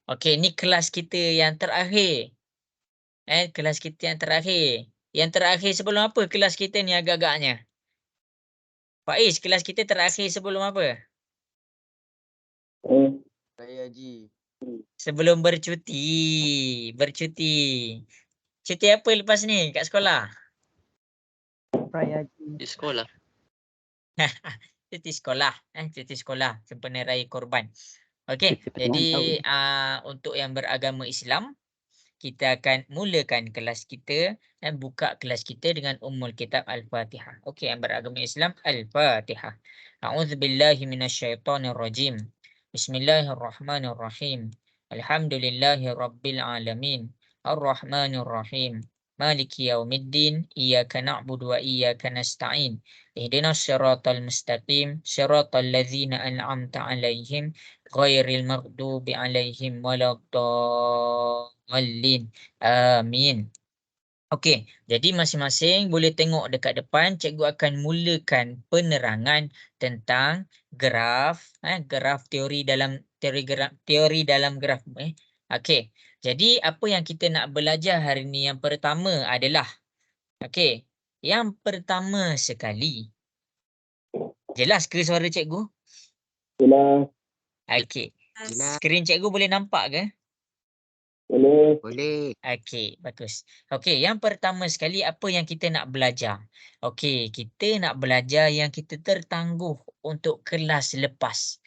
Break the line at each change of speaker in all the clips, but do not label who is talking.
Okey, ni kelas kita yang terakhir. Kelas kita yang terakhir. Yang terakhir sebelum apa kelas kita ni agak-agaknya? Faiz, kelas kita terakhir sebelum apa?
Raya Haji.
Sebelum bercuti. Bercuti. Cuti apa lepas ni kat sekolah?
Raya Haji.
Di sekolah.
Cuti sekolah. Cuti sekolah. Sempena Raya Korban. Okey, jadi untuk yang beragama Islam, kita akan mulakan kelas kita dan buka kelas kita dengan Ummul Kitab Al-Fatihah. Okey, yang beragama Islam, Al-Fatihah. A'udzubillahi minasyaitonirrajim. Bismillahirrahmanirrahim. Alhamdulillahi rabbil alamin. Ar-Rahmanir-Rahim. Maliki yaumiddin. Iyyaka na'budu wa iyyaka nasta'in. Ihdinas siratal mustaqim. Siratal ladzina an'amta 'alaihim ghairil maghdubi 'alaihim waladdallin. Amin. Okey, jadi masing-masing boleh tengok dekat depan, cikgu akan mulakan penerangan tentang graf, graf teori dalam teori dalam graf. Okey. Jadi apa yang kita nak belajar hari ni yang pertama adalah okey, yang pertama sekali. Jelas ke suara cikgu?
Jelas.
Okey.
Jelas.
Skrin cikgu boleh nampak ke?
Boleh.
Boleh.
Okey, bagus. Okey, yang pertama sekali apa yang kita nak belajar? Okey, kita nak belajar yang kita tertangguh untuk kelas lepas.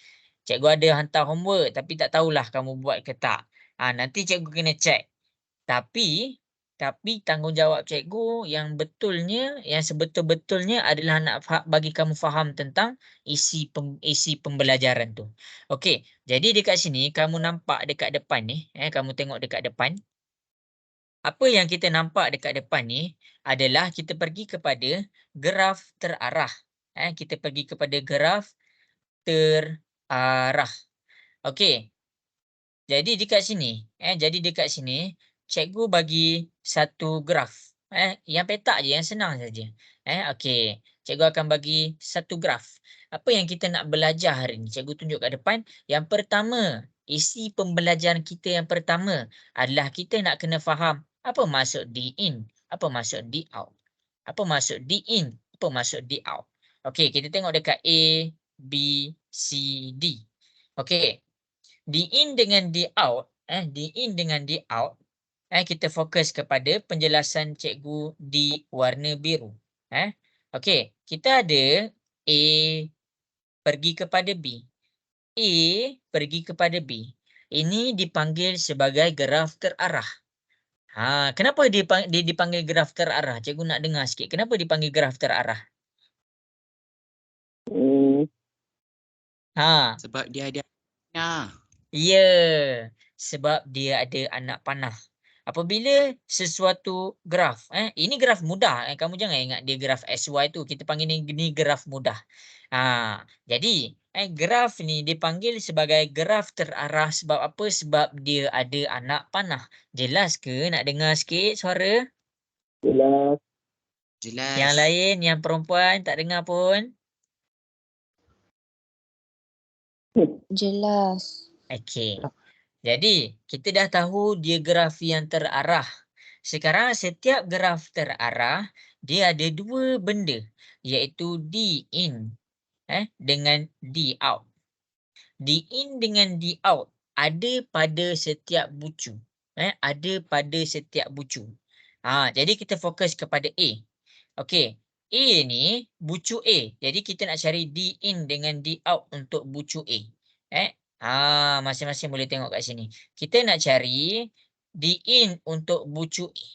Cikgu ada hantar homework tapi tak tahulah kamu buat ke tak. Nanti cikgu kena check. Tapi tanggungjawab cikgu yang betulnya, yang sebetul-betulnya adalah nak bagi kamu faham tentang isi pembelajaran tu. Okey, jadi dekat sini kamu nampak dekat depan ni, kamu tengok dekat depan. Apa yang kita nampak dekat depan ni adalah kita pergi kepada graf terarah. Kita pergi kepada graf terarah. Okey. Jadi dekat sini, cikgu bagi satu graf. Yang petak je, yang senang saja. Okey. Cikgu akan bagi satu graf. Apa yang kita nak belajar hari ni? Cikgu tunjuk kat depan. Yang pertama, isi pembelajaran kita yang pertama adalah kita nak kena faham apa maksud D in, apa maksud D out. Apa maksud D in, apa maksud D out. Okey, kita tengok dekat A, B, C, D. Okey. D in dengan D out, D in dengan D out, kita fokus kepada penjelasan cikgu di warna biru. Okey, kita ada A pergi kepada B. A pergi kepada B. Ini dipanggil sebagai graf terarah. Kenapa dia dipanggil graf terarah? Cikgu nak dengar sikit. Kenapa dipanggil graf terarah?
Sebab dia ada panah.
Ya, sebab dia ada anak panah. Apabila sesuatu graf, ini graf mudah. Kamu jangan ingat dia graf XY tu. Kita panggil ni graf mudah. Jadi, graf ni dipanggil sebagai graf terarah sebab apa? Sebab dia ada anak panah. Jelas ke? Nak dengar sikit suara?
Jelas.
Jelas.
Yang lain, yang perempuan tak dengar pun?
Jelas.
Okey. Jadi, kita dah tahu dia graf yang terarah. Sekarang setiap graf terarah, dia ada dua benda, iaitu D in dengan D out. D in dengan D out ada pada setiap bucu. Ada pada setiap bucu. Jadi kita fokus kepada A. Okey. A ni bucu A. Jadi kita nak cari D in dengan D out untuk bucu A. Masing-masing boleh tengok kat sini. Kita nak cari D in untuk bucu A.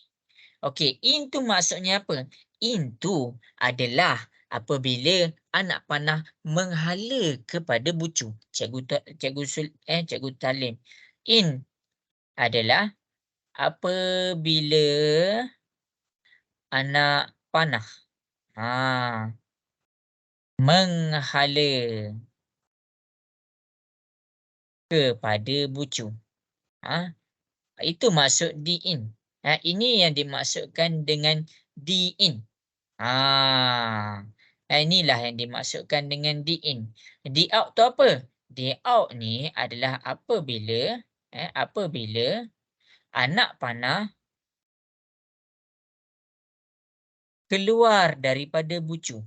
Okey, in tu maksudnya apa? In tu adalah apabila anak panah menghala kepada bucu. Cikgu Talim. In adalah apabila anak panah menghala kepada bucu. Itu maksud D in. Ini yang dimaksudkan dengan D in. Inilah yang dimaksudkan dengan D in. D out tu apa? D out ni adalah apabila apabila anak panah keluar daripada bucu.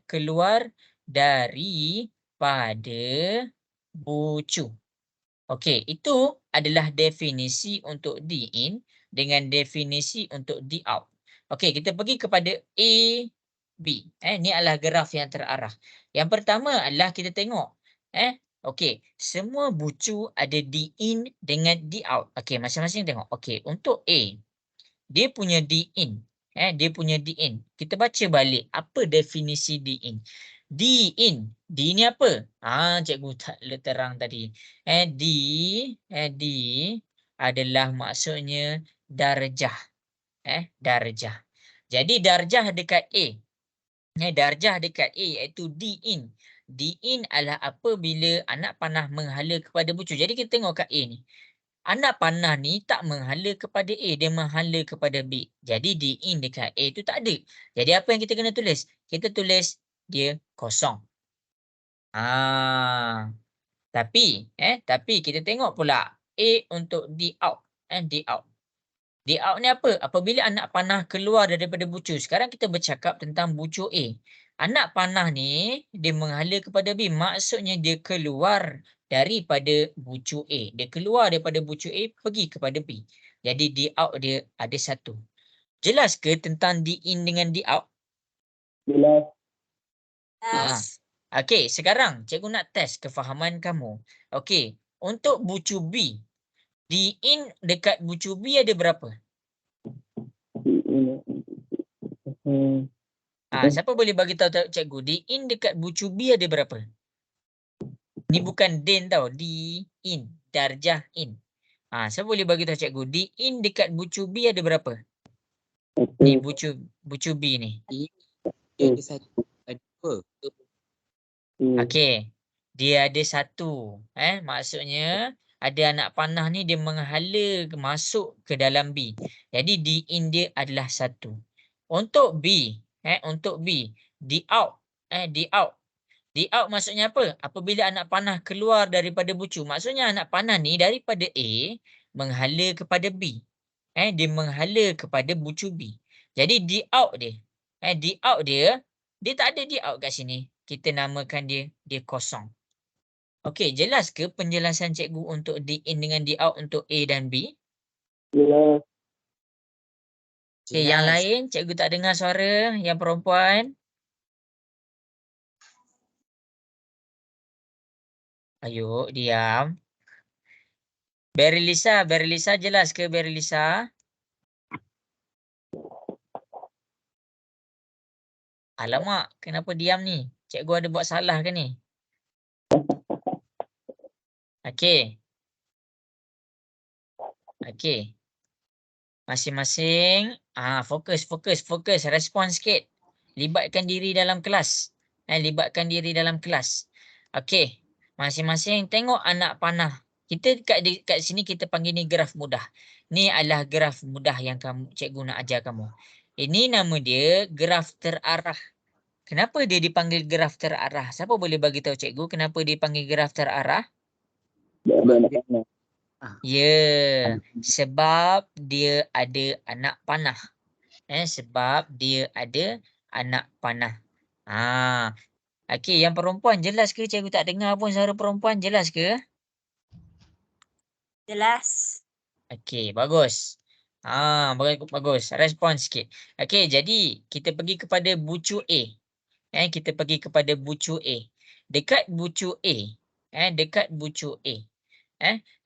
Keluar daripada bucu. Okey, itu adalah definisi untuk D in dengan definisi untuk D out. Okey, kita pergi kepada A, B. Ni adalah graf yang terarah. Yang pertama adalah kita tengok. Okey, semua bucu ada D in dengan D out. Okey, masing-masing tengok. Okey, untuk A, dia punya D in. Dia punya D in. Kita baca balik apa definisi D in. D in. D ni apa? Cikgu tak terang tadi. D adalah maksudnya darjah. Darjah. Jadi darjah dekat A. Darjah dekat A iaitu D in. D in adalah apabila anak panah menghala kepada bucu. Jadi kita tengok kat A ni. Anak panah ni tak menghala kepada A, dia menghala kepada B. Jadi D in dekat A tu tak ada. Jadi apa yang kita kena tulis? Kita tulis dia kosong. Tapi kita tengok pula A untuk D out. D out. D out ni apa? Apabila anak panah keluar daripada bucu. Sekarang kita bercakap tentang bucu A. Anak panah ni dia menghala kepada B. Maksudnya dia keluar daripada bucu A. Dia keluar daripada bucu A pergi kepada B. Jadi D out dia ada satu. Jelas ke tentang D in dengan D out?
Jelas.
Okey, sekarang cikgu nak test kefahaman kamu. Okey, untuk bucu B, D in dekat bucu B ada berapa? Siapa boleh bagi tahu cikgu, D in dekat bucu B ada berapa? Ni bukan din tau, D in, darjah in. Siapa boleh bagi tahu cikgu, D in dekat bucu B ada berapa? Ni bucu B ni.
Dia ada satu. Ada dua.
Okey. Dia ada satu. Maksudnya ada anak panah ni dia menghala masuk ke dalam B. Jadi D in dia adalah satu. Untuk B, D out. D out. D out maksudnya apa? Apabila anak panah keluar daripada bucu. Maksudnya anak panah ni daripada A menghala kepada B. Dia menghala kepada bucu B. Jadi D out dia. D out dia tak ada D out kat sini. Kita namakan dia kosong. Okey, jelas ke penjelasan cikgu untuk D in dengan D out untuk A dan B?
Jelas.
Okey, yang lain cikgu tak dengar suara yang perempuan. Ayo, diam. Berilisa jelas ke Berilisa? Alamak, kenapa diam ni? Cikgu ada buat salah ke ni? Okey. Masing-masing fokus, respon sikit. Libatkan diri dalam kelas. Okey. Masing-masing tengok anak panah. Kita kat sini kita panggil ni graf mudah. Ni adalah graf mudah yang cikgu nak ajar kamu. Ini nama dia graf terarah. Kenapa dia dipanggil graf terarah? Siapa boleh bagi tahu cikgu kenapa dia dipanggil graf terarah? Ya, sebab dia ada anak panah. Sebab dia ada anak panah. Okey, yang perempuan jelas ke? Cikgu tak dengar pun suara perempuan, jelas ke?
Jelas.
Okey, bagus. Bagus. Respon sikit. Okey, jadi kita pergi kepada bucu A. Dekat bucu A.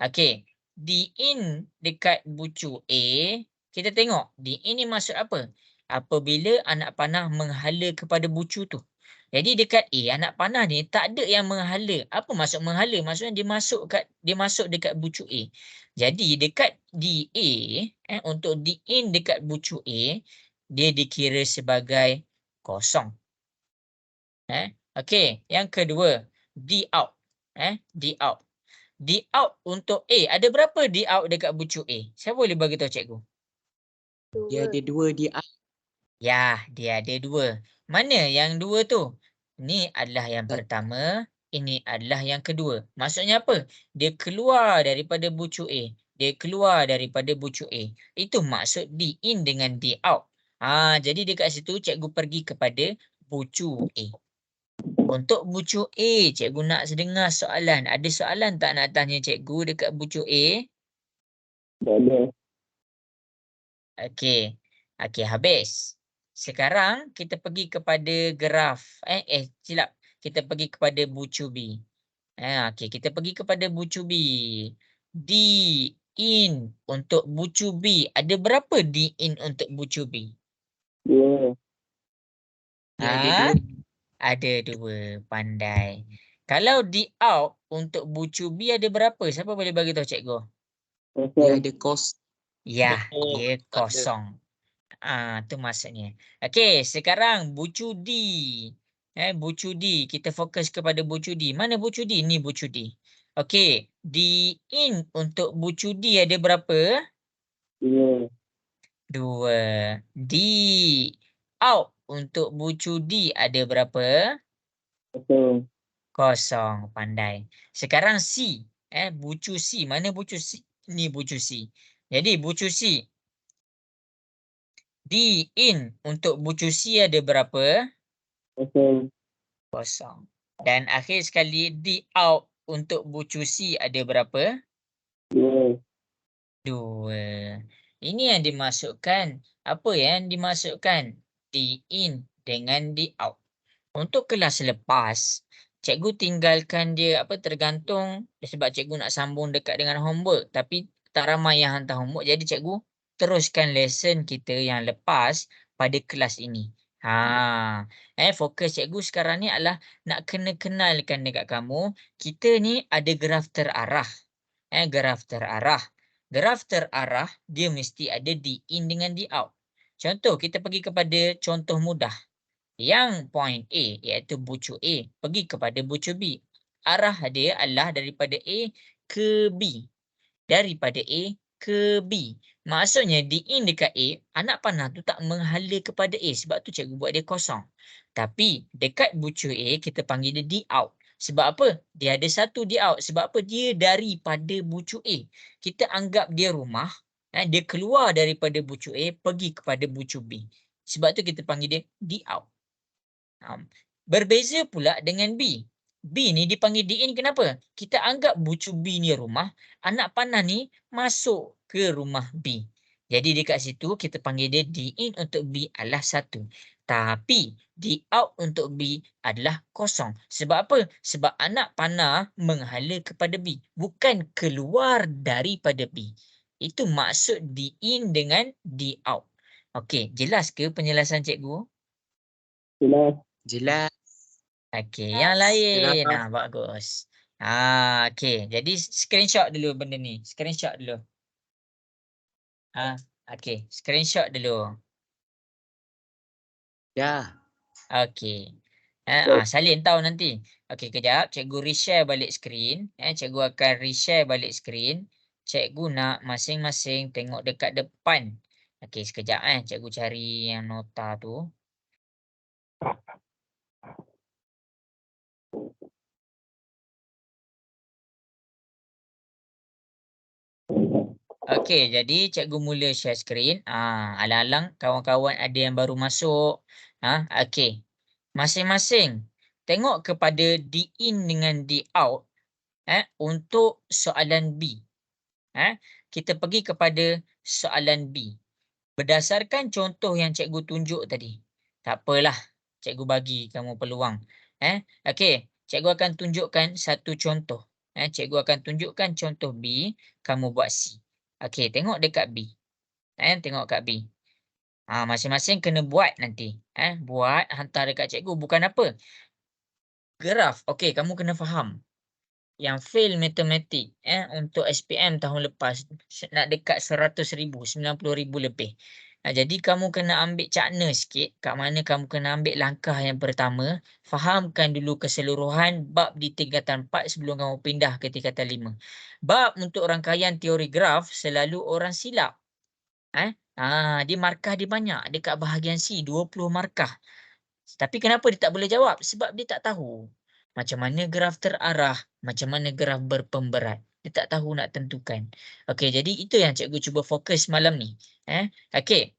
Okey. D in dekat bucu A, kita tengok D in ni maksud apa? Apabila anak panah menghala kepada bucu tu. Jadi dekat A, anak panah ni tak ada yang menghala. Apa maksud menghala? Maksudnya dia masuk dekat bucu A. Jadi dekat D A, untuk D in dekat bucu A, dia dikira sebagai kosong. Okey, yang kedua, D out. D out. D out untuk A. Ada berapa D out dekat bucu A? Siapa boleh bagi tahu cikgu?
Dia ada dua D out.
Ya, dia ada dua. Mana yang dua tu? Ni adalah yang pertama, ini adalah yang kedua. Maksudnya apa? Dia keluar daripada bucu A. Dia keluar daripada bucu A. Itu maksud D in dengan D out. Jadi dekat situ cikgu pergi kepada bucu A. Untuk bucu A, cikgu nak sedengar soalan. Ada soalan tak nak tanya cikgu dekat bucu A?
Tak ada.
Okey. Okey, habis. Sekarang kita pergi kepada graf. Silap. Kita pergi kepada bucu B. Okey, kita pergi kepada bucu B. D in untuk bucu B. Ada berapa D in untuk bucu B?
2.
Dia ada dua.
Ada 2. Pandai. Kalau D out untuk bucu B ada berapa? Siapa boleh bagi tahu cikgu?
Dia
0.
ada kos.
Ya,
Oh,
dia
tak ada.
kosong. Tu maksudnya. Okey, sekarang bucu D. Bucu D. Kita fokus kepada bucu D. Mana bucu D? Ni bucu D. Okey, D in untuk bucu D ada berapa?
2.
2. D out untuk bucu D ada berapa?
1.
Kosong. Pandai. Sekarang C. Bucu C. Mana bucu C? Ni bucu C. Jadi bucu C. D in untuk bucu C ada berapa?
0.
Kosong. Dan akhir sekali D out untuk bucu C ada berapa?
2.
2. Ini yang dimasukkan. Apa yang dimasukkan? D in dengan D out. Untuk kelas lepas, cikgu tinggalkan dia tergantung sebab cikgu nak sambung dekat dengan homework. Tapi tak ramai yang hantar homework. Jadi cikgu teruskan lesson kita yang lepas pada kelas ini. Fokus cikgu sekarang ni adalah nak kenalkan dekat kamu, kita ni ada graf terarah. Graf terarah. Graf terarah dia mesti ada D in dengan D out. Contoh, kita pergi kepada contoh mudah. Yang point A iaitu bucu A pergi kepada bucu B. Arah dia adalah daripada A ke B. Daripada A ke B. Maksudnya D in dekat A, anak panah tu tak menghala kepada A. Sebab tu cikgu buat dia kosong. Tapi dekat bucu A, kita panggil dia D out. Sebab apa? Dia ada satu D out. Sebab apa? Dia daripada bucu A. Kita anggap dia rumah. Dia keluar daripada bucu A, pergi kepada bucu B. Sebab tu kita panggil dia D out. Berbeza pula dengan B. B ni dipanggil D in kenapa? Kita anggap bucu B ni rumah, anak panah ni masuk ke rumah B. Jadi dekat situ kita panggil dia D in untuk B adalah 1. Tapi D out untuk B adalah kosong. Sebab apa? Sebab anak panah menghala kepada B, bukan keluar daripada B. Itu maksud D in dengan D out. Okey, jelas ke penjelasan cikgu?
Jelas.
Jelas.
Okey, yang lain.
Jelas.
Bagus. Okey. Jadi screenshot dulu benda ni. Screenshot dulu. Okey, screenshot dulu.
Dah.
Okey. Salin tahu nanti. Okey, kejap. Cikgu reshare balik skrin. Cikgu akan reshare balik skrin. Cikgu nak masing-masing tengok dekat depan. Okey, sekejap cikgu cari yang nota tu. Okey, jadi cikgu mula share skrin. Alang-alang kawan-kawan ada yang baru masuk. Okey. Masing-masing tengok kepada D in dengan D out untuk soalan B. Kita pergi kepada soalan B. Berdasarkan contoh yang cikgu tunjuk tadi. Tak apalah, cikgu bagi kamu peluang. Okey, cikgu akan tunjukkan satu contoh. Cikgu akan tunjukkan contoh B, kamu buat C. Okey, tengok dekat B. Tengok kat B. Masing-masing kena buat nanti. Buat, hantar dekat cikgu. Bukan apa? Graf. Okey, kamu kena faham. Yang fail matematik untuk SPM tahun lepas nak dekat 100,000, 90,000 lebih. Jadi kamu kena ambil cakna sikit kat mana kamu kena ambil langkah yang pertama, fahamkan dulu keseluruhan bab di tingkatan 4 sebelum kamu pindah ke tingkatan 5. Bab untuk rangkaian teori graf selalu orang silap. Dia markah dia banyak dekat bahagian C, 20 markah. Tapi kenapa dia tak boleh jawab? Sebab dia tak tahu. macam mana graf terarah, macam mana graf berpemberat. Dia tak tahu nak tentukan. Okey, jadi itu yang cikgu cuba fokus malam ni. Okey.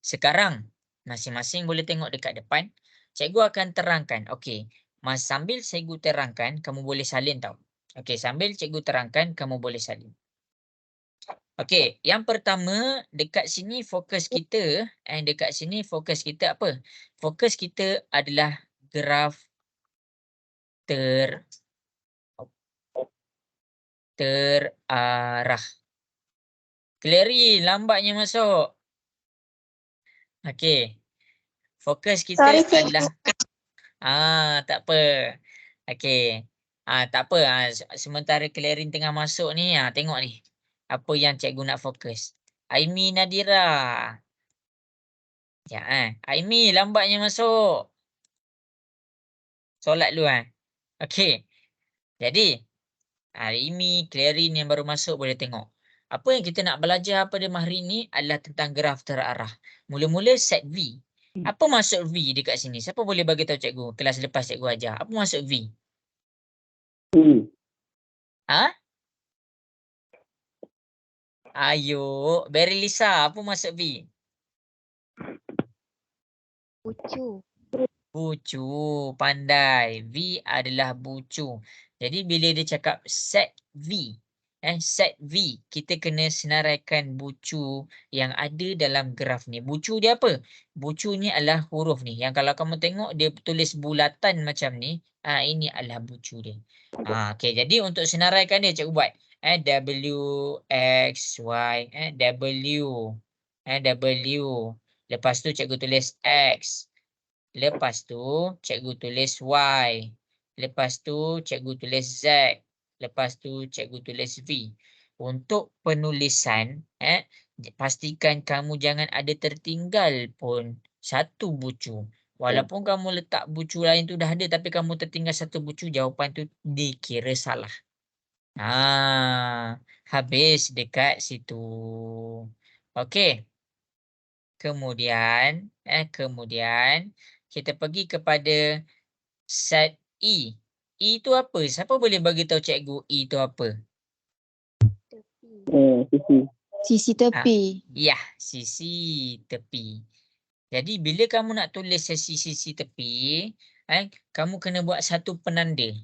Sekarang masing-masing boleh tengok dekat depan. Cikgu akan terangkan. Okey, sambil cikgu terangkan, kamu boleh salin tau. Okey, sambil cikgu terangkan, kamu boleh salin. Okey, yang pertama dekat sini fokus kita, dekat sini fokus kita apa? Fokus kita adalah graf terarah. Clary, lambatnya masuk. Okey. Fokus kita adalah tak apa. Okey. Tak apa. Sementara Clary tengah masuk ni, tengok ni. Apa yang cikgu nak fokus. Aimi Nadira. Ya, Aimi lambatnya masuk. Solat dulu Okey. Jadi, Aimi, Clary yang baru masuk boleh tengok. Apa yang kita nak belajar pada hari ini adalah tentang graf terarah. Mula-mula set V. Apa maksud V dekat sini? Siapa boleh bagi tahu cikgu? Kelas lepas cikgu ajar. Apa maksud V? Ayo, Berry Lisa, apa maksud V?
Bucu.
Bucu, pandai. V adalah bucu. Jadi bila dia cakap set V, set V, kita kena senaraikan bucu yang ada dalam graf ni. Bucu dia apa? Bucu ni adalah huruf ni. Yang kalau kamu tengok dia tulis bulatan macam ni, ini adalah bucu dia. Okey, jadi untuk senaraikan dia cikgu buat W X Y W W. Lepas tu cikgu tulis X. Lepas tu cikgu tulis Y. Lepas tu cikgu tulis Z. Lepas tu cikgu tulis V. Untuk penulisan, pastikan kamu jangan ada tertinggal pun satu bucu. Walaupun kamu letak bucu lain tu dah ada tapi kamu tertinggal satu bucu, jawapan tu dikira salah. Habis dekat situ. Okey. Kemudian kita pergi kepada set E. E itu apa? Siapa boleh bagi tahu cikgu E itu apa?
Sisi.
Sisi tepi.
Ya, sisi tepi. Jadi bila kamu nak tulis sisi tepi, kamu kena buat satu penanda.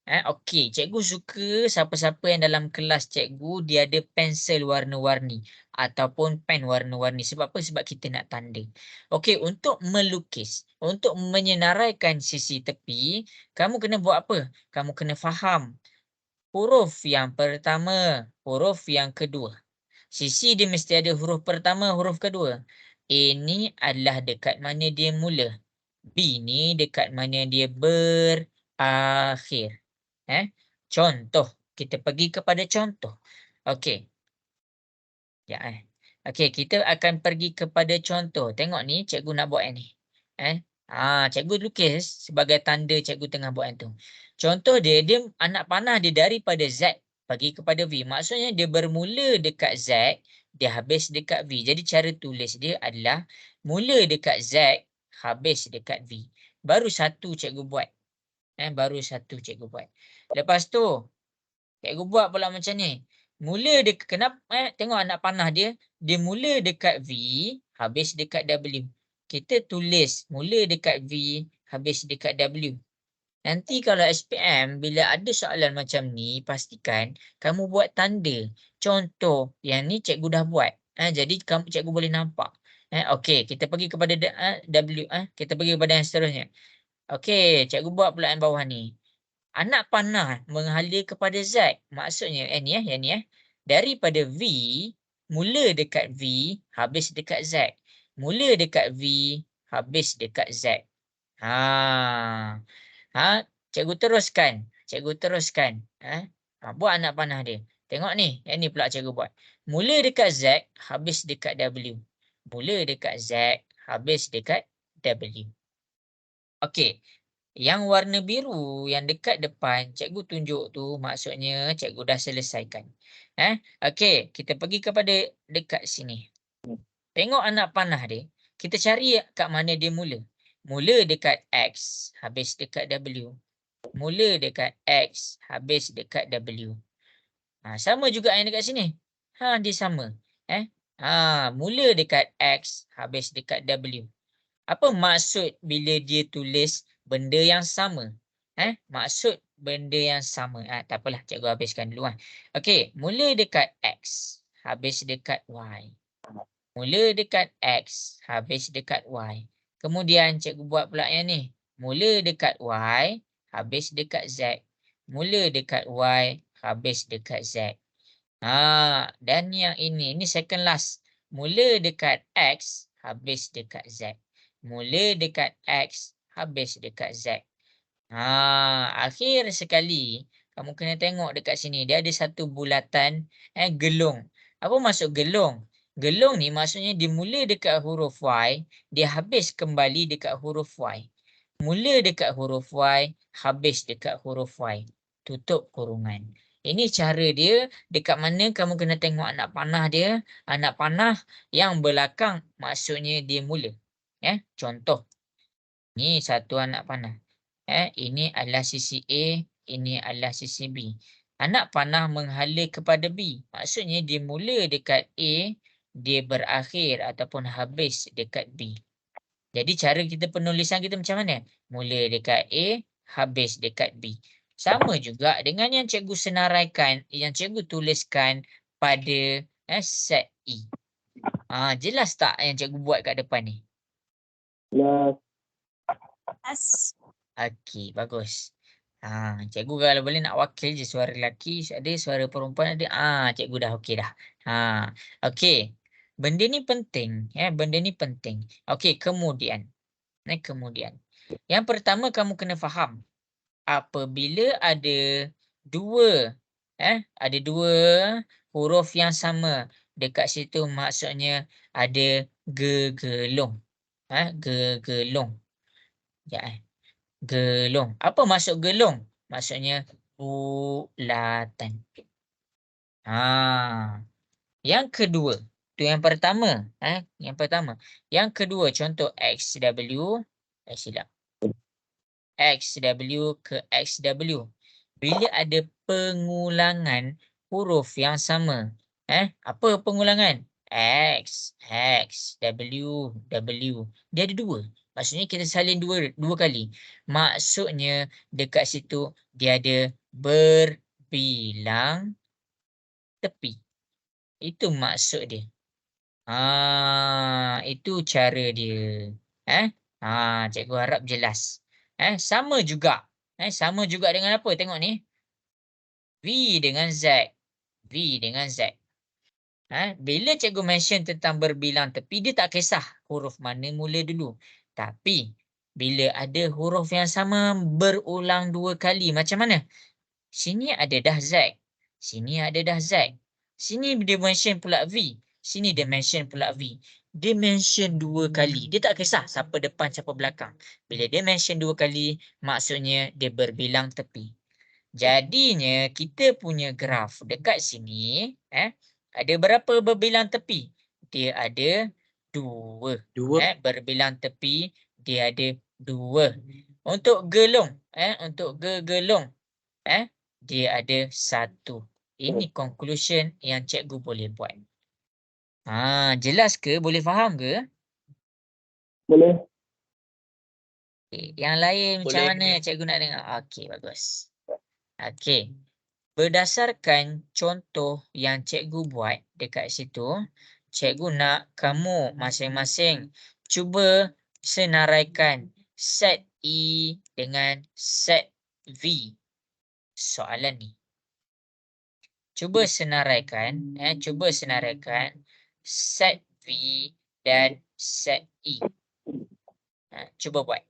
Okey, cikgu suka siapa-siapa yang dalam kelas cikgu dia ada pensel warna-warni ataupun pen warna-warni. Sebab apa? Sebab kita nak tanda. Okey, untuk melukis, untuk menyenaraikan sisi tepi, kamu kena buat apa? Kamu kena faham huruf yang pertama, huruf yang kedua. Sisi dia mesti ada huruf pertama, huruf kedua. A ni adalah dekat mana dia mula. B ni dekat mana dia berakhir. Contoh. Kita pergi kepada contoh. Okey. Ya, Okey, kita akan pergi kepada contoh. Tengok ni, cikgu nak buat yang ni. Cikgu lukis sebagai tanda cikgu tengah buat yang tu. Contoh dia anak panah dia daripada Z pergi kepada V. Maksudnya dia bermula dekat Z, dia habis dekat V. Jadi cara tulis dia adalah mula dekat Z, habis dekat V. Baru satu cikgu buat. Baru satu cikgu buat. Lepas tu, cikgu buat pula macam ni. Mula dia kenapa tengok anak panah dia mula dekat V, habis dekat W. Kita tulis mula dekat V, habis dekat W. Nanti kalau SPM bila ada soalan macam ni, pastikan kamu buat tanda. Contoh yang ni cikgu dah buat. Jadi cikgu boleh nampak. Okey, kita pergi kepada W. Kita pergi kepada yang seterusnya. Okey, cikgu buat pula yang bawah ni. Anak panah menghala kepada Z. Maksudnya yang ni daripada V, mula dekat V, habis dekat Z. Mula dekat V, habis dekat Z. Cikgu teruskan. Buat anak panah dia. Tengok ni, yang ni pula cikgu buat. Mula dekat Z, habis dekat W. Mula dekat Z, habis dekat W. Okey. Yang warna biru yang dekat depan cikgu tunjuk tu maksudnya cikgu dah selesaikan. Okey, kita pergi kepada dekat sini. Tengok anak panah dia. Kita cari kat mana dia mula. Mula dekat X, habis dekat W. Mula dekat X, habis dekat W. Sama juga yang dekat sini. Dia sama. Mula dekat X, habis dekat W. Apa maksud bila dia tulis benda yang sama? Maksud benda yang sama. Tak apalah, cikgu habiskan dulu. Okey, mula dekat X, habis dekat Y. Mula dekat X, habis dekat Y. Kemudian cikgu buat pula yang ni. Mula dekat Y, habis dekat Z. Mula dekat Y, habis dekat Z. Dan yang ini second last. Mula dekat X, habis dekat Z. Mula dekat X, habis dekat Z. Akhir sekali, kamu kena tengok dekat sini. Dia ada satu bulatan gelung. Apa maksud gelung? Gelung ni maksudnya dia mula dekat huruf Y, dia habis kembali dekat huruf Y. Mula dekat huruf Y, habis dekat huruf Y. Tutup kurungan. Ini cara dia, dekat mana kamu kena tengok anak panah dia. Anak panah yang belakang maksudnya dia mula. Contoh. Ni satu anak panah. Ini adalah sisi A, ini adalah sisi B. Anak panah menghala kepada B. Maksudnya dia mula dekat A, dia berakhir ataupun habis dekat B. Jadi cara kita penulisan kita macam mana? Mula dekat A, habis dekat B. Sama juga dengan yang cikgu senaraikan, yang cikgu tuliskan pada set E. Jelas tak yang cikgu buat kat depan ni?
Jelas.
Okey, bagus. Cikgu kalau boleh nak wakil je suara lelaki ada, suara perempuan ada. Cikgu dah okey dah. Okey. Benda ni penting, benda ni penting. Okey, kemudian. Kemudian. Yang pertama kamu kena faham. Apabila ada dua huruf yang sama dekat situ, maksudnya ada gegelung. Gegelung. Gelung. Apa maksud gelung? Maksudnya bulatan. Yang kedua, tu yang pertama, yang pertama. Yang kedua, contoh XW, silap. XW ke XW. Bila ada pengulangan huruf yang sama, apa pengulangan? X, W, W. Dia ada dua. Maksudnya kita salin dua kali. Maksudnya dekat situ dia ada berbilang tepi. Itu maksud dia. Itu cara dia. Cikgu harap jelas. Sama juga. Sama juga dengan apa? Tengok ni. V dengan Z. V dengan Z. Bila cikgu mention tentang berbilang tepi, dia tak kisah huruf mana mula dulu. Tapi, bila ada huruf yang sama berulang dua kali, macam mana? Sini ada dah Z. Sini ada dah Z. Sini dia mention pula V. Sini dia mention pula V. Dia mention dua kali. Dia tak kisah siapa depan, siapa belakang. Bila dia mention dua kali, maksudnya dia berbilang tepi. Jadinya, kita punya graf dekat sini, ada berapa berbilang tepi? Dia ada dua. Berbilang tepi, dia ada dua. Untuk gelung, untuk gegelung, dia ada satu. Ini conclusion yang cikgu boleh buat. Jelas ke? Boleh faham ke?
Boleh.
Okay. Yang lain macam
Boleh.
mana cikgu nak dengar? Okey, bagus. Okey. Berdasarkan contoh yang cikgu buat dekat situ, cikgu nak kamu masing-masing cuba senaraikan set E dengan set V soalan ni. Cuba senaraikan set V dan set E. Cuba buat.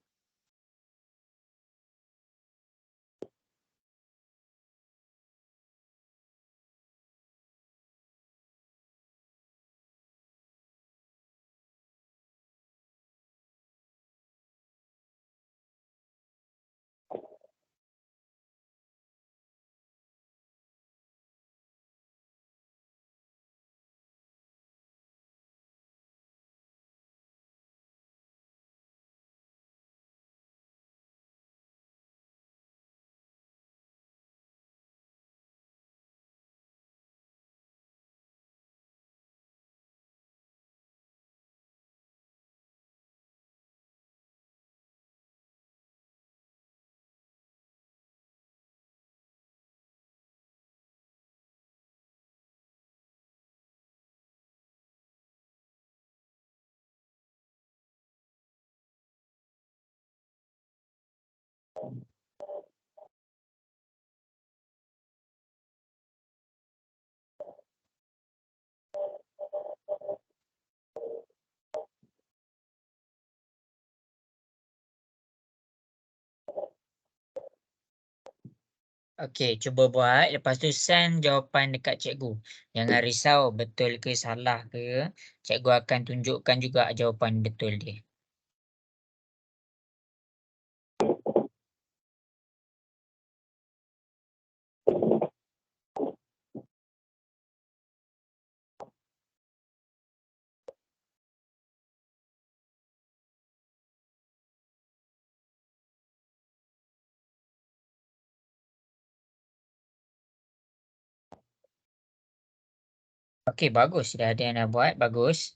Okey, cuba buat. Lepas tu send jawapan dekat cikgu. Jangan risau betul ke salah ke. Cikgu akan tunjukkan juga jawapan betul dia. Okey, bagus. Dah ada yang dah buat. Bagus.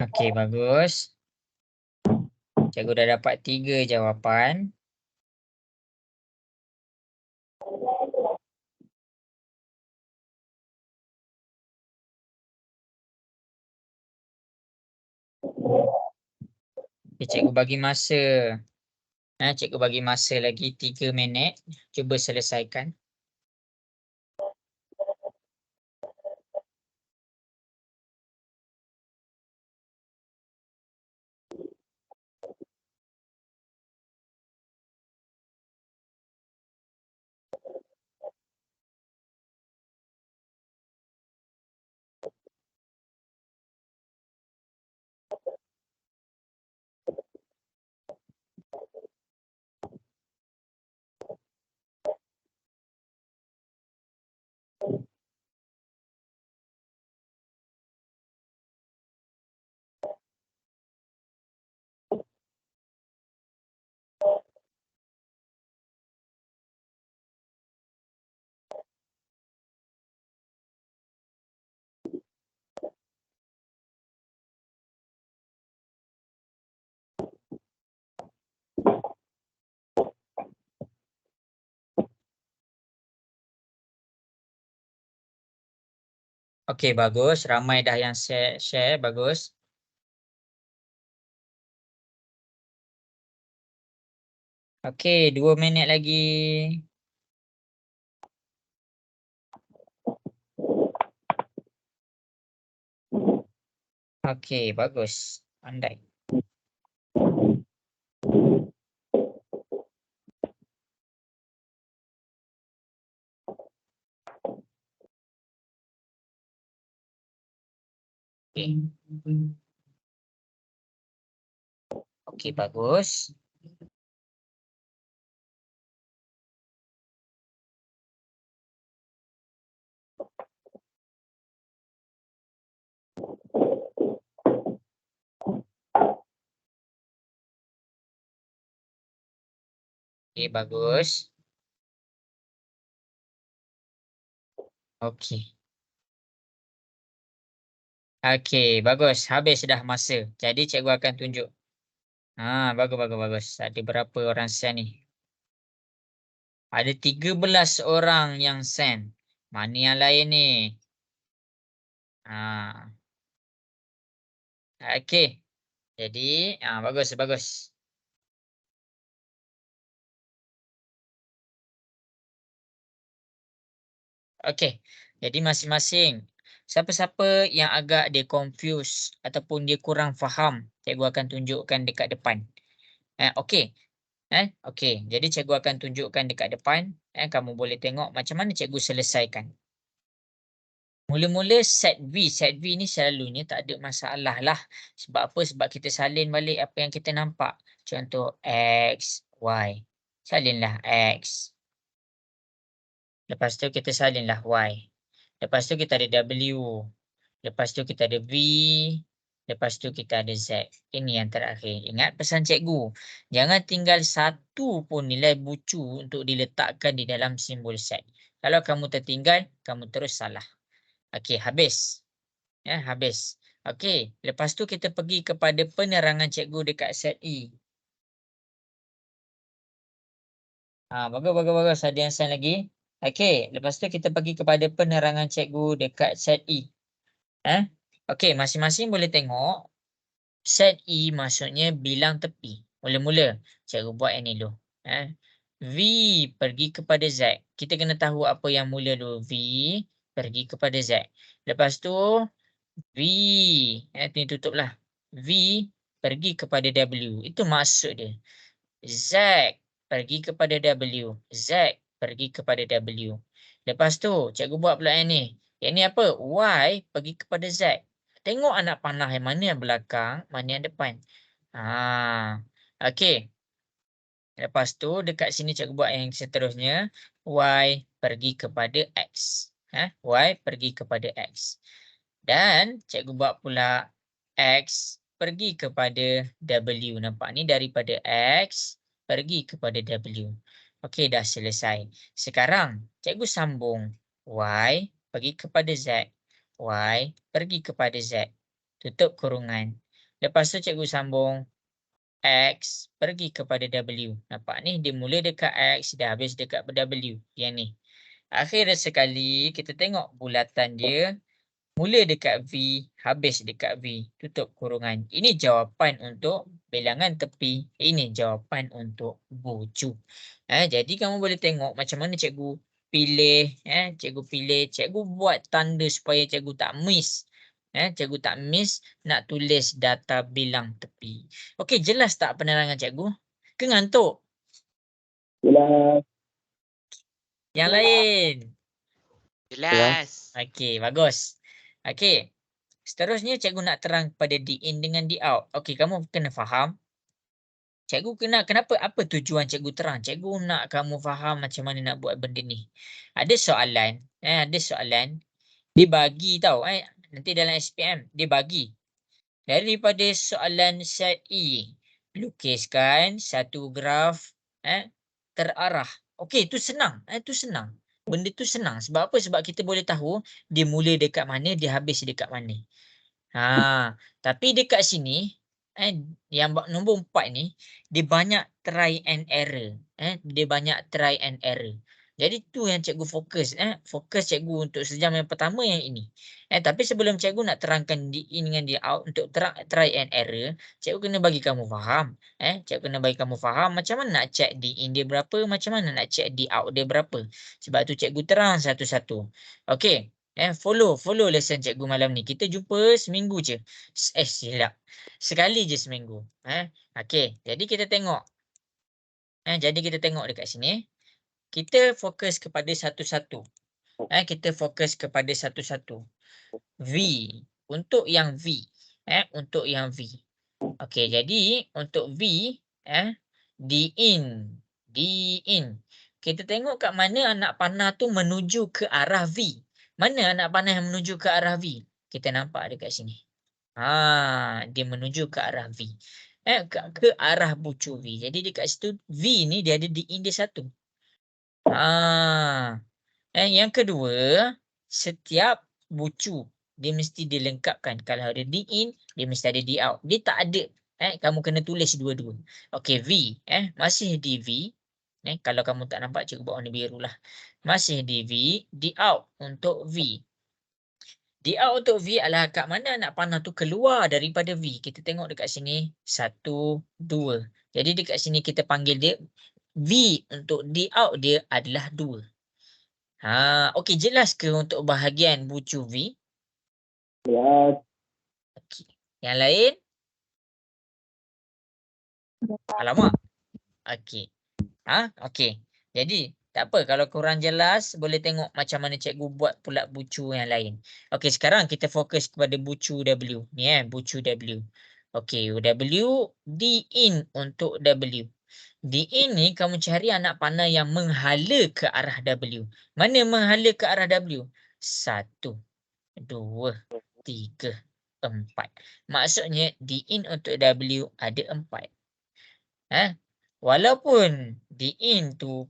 Okey, bagus. Cikgu dah dapat 3 jawapan. Okay, cikgu bagi masa. Cikgu bagi masa lagi 3 minit. Cuba selesaikan. Okey, bagus. Ramai dah yang share. Bagus. Okey, 2 minit lagi. Okey, bagus. Pandai. Okey. Okey, bagus. Okey, bagus. Okey. Okey, bagus. Habis dah masa. Jadi cikgu akan tunjuk. Bagus, bagus, bagus. Ada berapa orang send ni? Ada 13 orang yang send. Mana yang lain ni? Okey. Jadi, bagus, bagus. Okey. Jadi masing-masing. Siapa-siapa yang agak dia confuse ataupun dia kurang faham, cikgu akan tunjukkan dekat depan. Okey. Okey. Jadi cikgu akan tunjukkan dekat depan. Kamu boleh tengok macam mana cikgu selesaikan. Mula-mula set V. Set V ni selalunya tak ada masalah lah. Sebab apa? Sebab kita salin balik apa yang kita nampak. Contoh X, Y. Salinlah X. Lepas tu kita salinlah Y. Lepas tu kita ada W. Lepas tu kita ada V. Lepas tu kita ada Z. Ini yang terakhir. Ingat pesan cikgu. Jangan tinggal satu pun nilai bucu untuk diletakkan di dalam simbol set. Kalau kamu tertinggal, kamu terus salah. Okey, habis. Ya, habis. Okey, lepas tu kita pergi kepada penerangan cikgu dekat set E. Bagus. Ada yang sign lagi. Okey, lepas tu kita pergi kepada penerangan cikgu dekat set E. Okey, masing-masing boleh tengok. Set E maksudnya bilang tepi. Mula-mula, cikgu buat yang ni dulu. V pergi kepada Z. Kita kena tahu apa yang mula dulu. V pergi kepada Z. Lepas tu, V. Ni tutuplah. V pergi kepada W. Itu maksud dia. Z pergi kepada W. Z pergi kepada W. Lepas tu, cikgu buat pula yang ni. Yang ni apa? Y pergi kepada Z. Tengok anak panah yang mana yang belakang, mana yang depan. Okey. Lepas tu, dekat sini cikgu buat yang seterusnya. Y pergi kepada X. Y pergi kepada X. Dan cikgu buat pula X pergi kepada W. Nampak ni daripada X pergi kepada W. Okey, dah selesai. Sekarang cikgu sambung Y pergi kepada Z. Y pergi kepada Z. Tutup kurungan. Lepas tu cikgu sambung X pergi kepada W. Nampak ni dia mula dekat X, dah habis dekat W. Yang ni. Akhir sekali kita tengok bulatan dia. Mula dekat V, habis dekat V. Tutup kurungan. Ini jawapan untuk bilangan tepi. Ini jawapan untuk bucu. Jadi kamu boleh tengok macam mana cikgu pilih. Cikgu buat tanda supaya cikgu tak miss. Cikgu tak miss nak tulis data bilang tepi. Okey, jelas tak penerangan cikgu? Ke ngantuk?
Jelas.
Yang lain?
Jelas.
Okey, bagus. Okey. Seterusnya cikgu nak terang pada D-in dengan D-out. Okey, kamu kena faham. Cikgu kenapa apa tujuan cikgu terang? Cikgu nak kamu faham macam mana nak buat benda ni. Ada soalan, dia bagi tau, nanti dalam SPM dia bagi. Daripada soalan set E, lukiskan satu graf terarah. Okey, itu senang. Benda tu senang. Sebab apa? Sebab kita boleh tahu dia mula dekat mana, dia habis dekat mana. Tapi dekat sini, yang nombor 4 ni, dia banyak try and error. Jadi tu yang cikgu fokus. Fokus cikgu untuk sejam yang pertama yang ini. Tapi sebelum cikgu nak terangkan D-in dengan D-out untuk try and error, cikgu kena bagi kamu faham. Cikgu kena bagi kamu faham macam mana nak check D-in dia berapa, macam mana nak check D-out dia berapa. Sebab tu cikgu terang satu-satu. Okey. Follow lesson cikgu malam ni. Kita jumpa seminggu je. Silap. Sekali je seminggu. Okey. Jadi kita tengok. Dekat sini. Kita fokus kepada satu-satu. V. Untuk yang V. Okey. Jadi untuk V. D-in. Kita tengok kat mana anak panah tu menuju ke arah V. Mana anak panah yang menuju ke arah V? Kita nampak dekat sini. Dia menuju ke arah V. Ke arah bucu V. Jadi dekat situ V ni dia ada D-in dia satu. Yang kedua, setiap bucu dia mesti dilengkapkan. Kalau ada D-in, dia mesti ada D-out. Dia tak ada. Kamu kena tulis dua-dua. Okey, V. Masih di V. Kalau kamu tak nampak, cikgu buat warna biru lah. Masih di V. D-out untuk V. D-out untuk V adalah kat mana anak panah tu keluar daripada V. Kita tengok dekat sini. 1, 2. Jadi dekat sini kita panggil dia V untuk D-out dia adalah 2. Okey, jelas ke untuk bahagian bucu V?
Jelas.
Okey. Yang lain? Alamak. Okey. Okey. Jadi, tak apa. Kalau kurang jelas, boleh tengok macam mana cikgu buat pula bucu yang lain. Okey, sekarang kita fokus kepada bucu W. Ni bucu W. Okey, W, D-in untuk W. D-in ni kamu cari anak panah yang menghala ke arah W. Mana menghala ke arah W? 1, 2, 3, 4. Maksudnya D-in untuk W ada 4. Walaupun D-in tu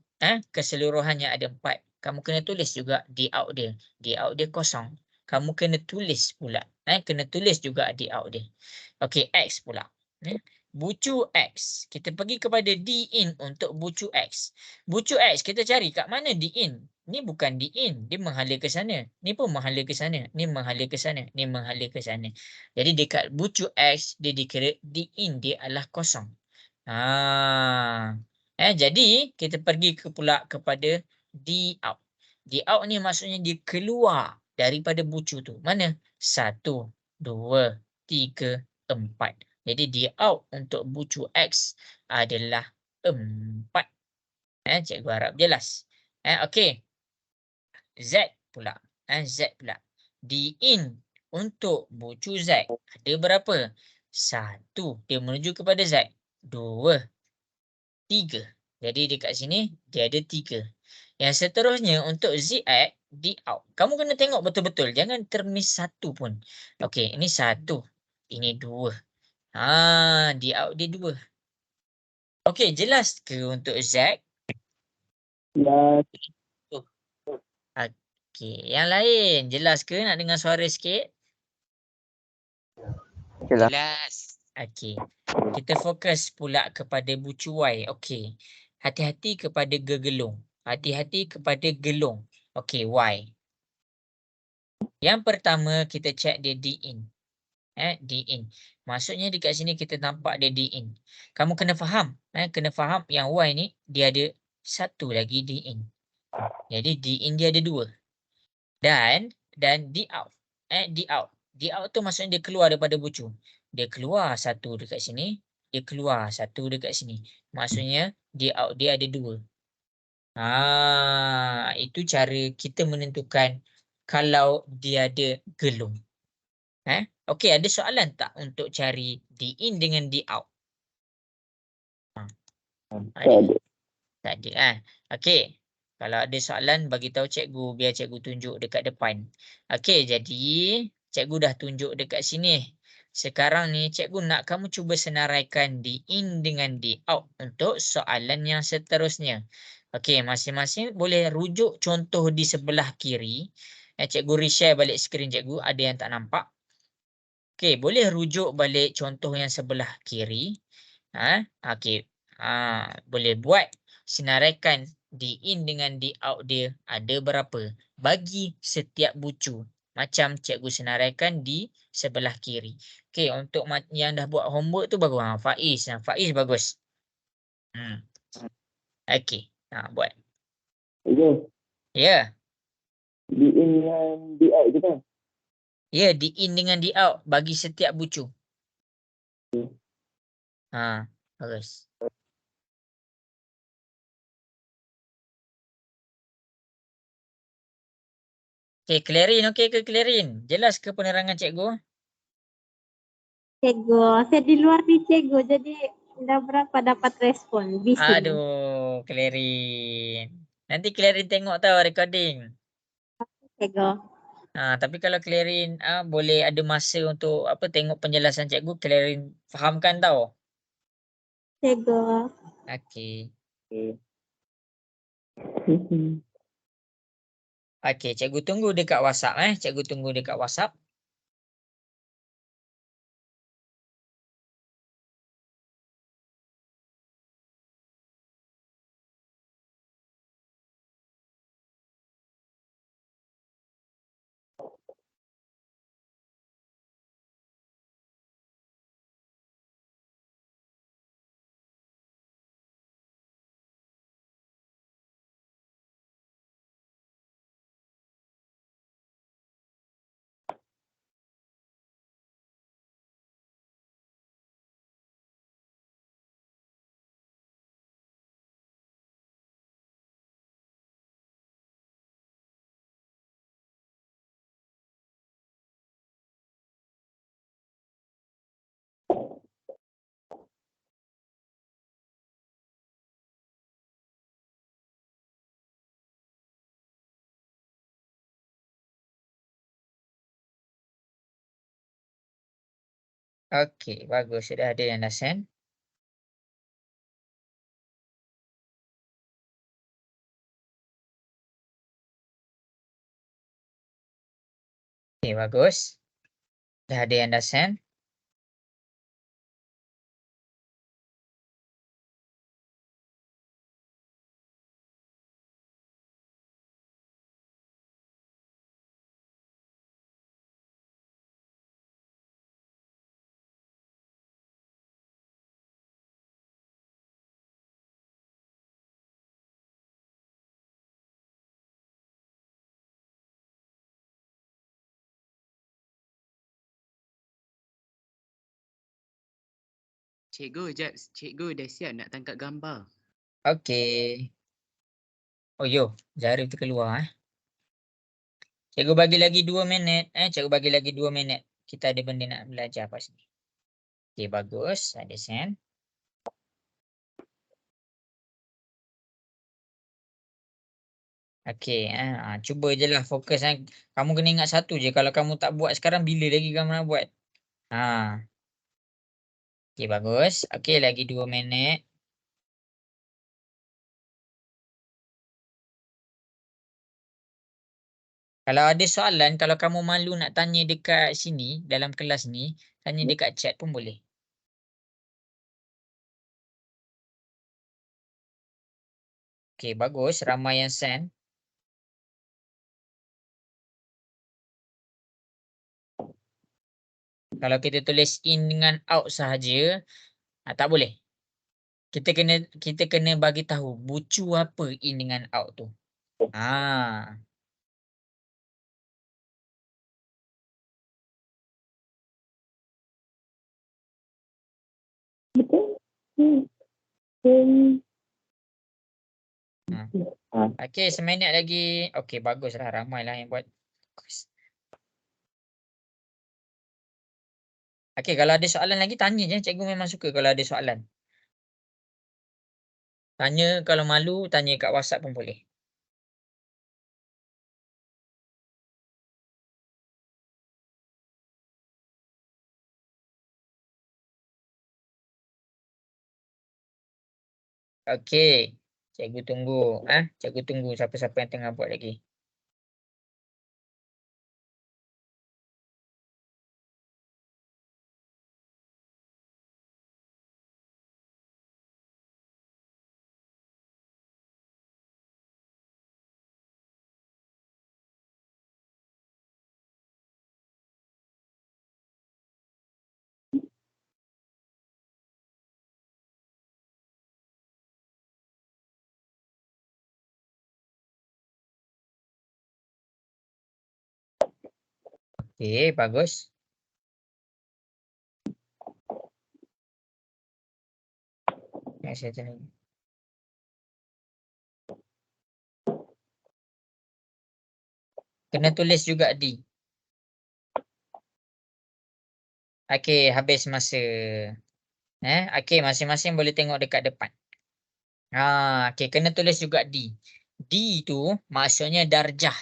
keseluruhannya ada 4. kamu kena tulis juga di out dia. Di out dia kosong. Kamu kena tulis pula. Kena tulis juga di out dia. Okey, X pula. Bucu X. Kita pergi kepada D in untuk bucu X. Bucu X, kita cari kat mana D in. Ni bukan D in. Dia menghala ke sana. Ni pun menghala ke sana. Ni menghala ke sana. Ni menghala ke sana. Jadi dekat bucu X, dia dikira D in dia adalah kosong. Jadi kita pergi pula kepada D out. D out ni maksudnya dia keluar daripada bucu tu. Mana? 1, 2, 3, 4. Jadi D out untuk bucu X adalah 4. Cikgu harap jelas. Okey. Z pula. Z pula. D in untuk bucu Z ada berapa? 1. Dia menuju kepada Z. 2, 3. Jadi dekat sini dia ada 3. Yang seterusnya untuk Z add, D out. Kamu kena tengok betul-betul. Jangan termiss satu pun. Okey, ini 1. Ini 2. D out dia 2. Okey, jelas ke untuk Z?
Jelas.
Okey, yang lain jelas ke? Nak dengar suara sikit?
Jelas.
Okey. Kita fokus pula kepada bucu Y. Okey. Hati-hati kepada gegelung. Hati-hati kepada gelung. Okey, Y. Yang pertama kita check dia D in. D in. Maksudnya dekat sini kita nampak dia D in. Kamu kena faham. Kena faham yang Y ni dia ada satu lagi D in. Jadi D in dia ada 2. Dan D out. D out. D out tu maksudnya dia keluar daripada bucu. Dia keluar 1 dekat sini. Dia keluar 1 dekat sini. Maksudnya D out dia ada 2. Itu cara kita menentukan kalau dia ada gelung. Okey, ada soalan tak untuk cari D in dengan D out? Tak ada. Okey. Kalau ada soalan bagi tahu cikgu biar cikgu tunjuk dekat depan. Okey, jadi cikgu dah tunjuk dekat sini. Sekarang ni cikgu nak kamu cuba senaraikan D in dengan D out untuk soalan yang seterusnya. Okey, masing-masing boleh rujuk contoh di sebelah kiri. Cikgu reshare balik skrin cikgu, ada yang tak nampak. Okey, boleh rujuk balik contoh yang sebelah kiri. Okey. Boleh buat senaraikan D in dengan D out dia ada berapa bagi setiap bucu. Macam cikgu senaraikan di sebelah kiri. Okey, untuk yang dah buat homework tu bagus. Faiz. Faiz bagus. Okey, buat.
Cikgu,
Ya.
D in dengan D out je kan?
Ya, D in dengan D out bagi setiap bucu. Bagus. Okey, Clarin okey ke Clarin? Jelas ke penerangan cikgu?
Cikgu, saya di luar nih cikgu, jadi dah berapa dapat respon? Busy.
Aduh, Clarin. Nanti Clarin tengok tahu recording.
Cikgu.
Tapi kalau Clarin boleh ada masa untuk tengok penjelasan cikgu, Clarin fahamkan tahu.
Cikgu.
Okey.
Okay.
Okey, cikgu tunggu dekat WhatsApp Cikgu tunggu dekat WhatsApp. Okey, bagus. Sudah ada yang dah send. Okey, bagus. Dah ada yang dah send.
Cikgu, jap. Cikgu dah siap nak tangkap gambar.
Okey. Oh, yo, Zarif terkeluar Cikgu bagi lagi 2 minit. Cikgu bagi lagi 2 minit. Kita ada benda nak belajar pas ni. Okey, bagus. Ada send. Okey, cuba je lah fokus Kamu kena ingat satu je. Kalau kamu tak buat sekarang, bila lagi kamu nak buat? Okey, bagus. Okey, lagi 2 minit. Kalau ada soalan, kalau kamu malu nak tanya dekat sini, dalam kelas ni, tanya dekat chat pun boleh. Okey, bagus. Ramai yang send. Kalau kita tulis in dengan out sahaja, tak boleh. Kita kena bagi tahu bucu apa in dengan out tu. Okey, seminit lagi. Okey, baguslah. Ramailah yang buat. Okey, kalau ada soalan lagi, tanya je. Cikgu memang suka kalau ada soalan. Tanya, kalau malu, tanya kat WhatsApp pun boleh. Okey, cikgu tunggu. Cikgu tunggu siapa-siapa yang tengah buat lagi. Okey, bagus. Saya tanya. Kena tulis juga D. Okey, habis masa. Okey, masing-masing boleh tengok dekat depan. Okey, kena tulis juga D. D tu maksudnya darjah.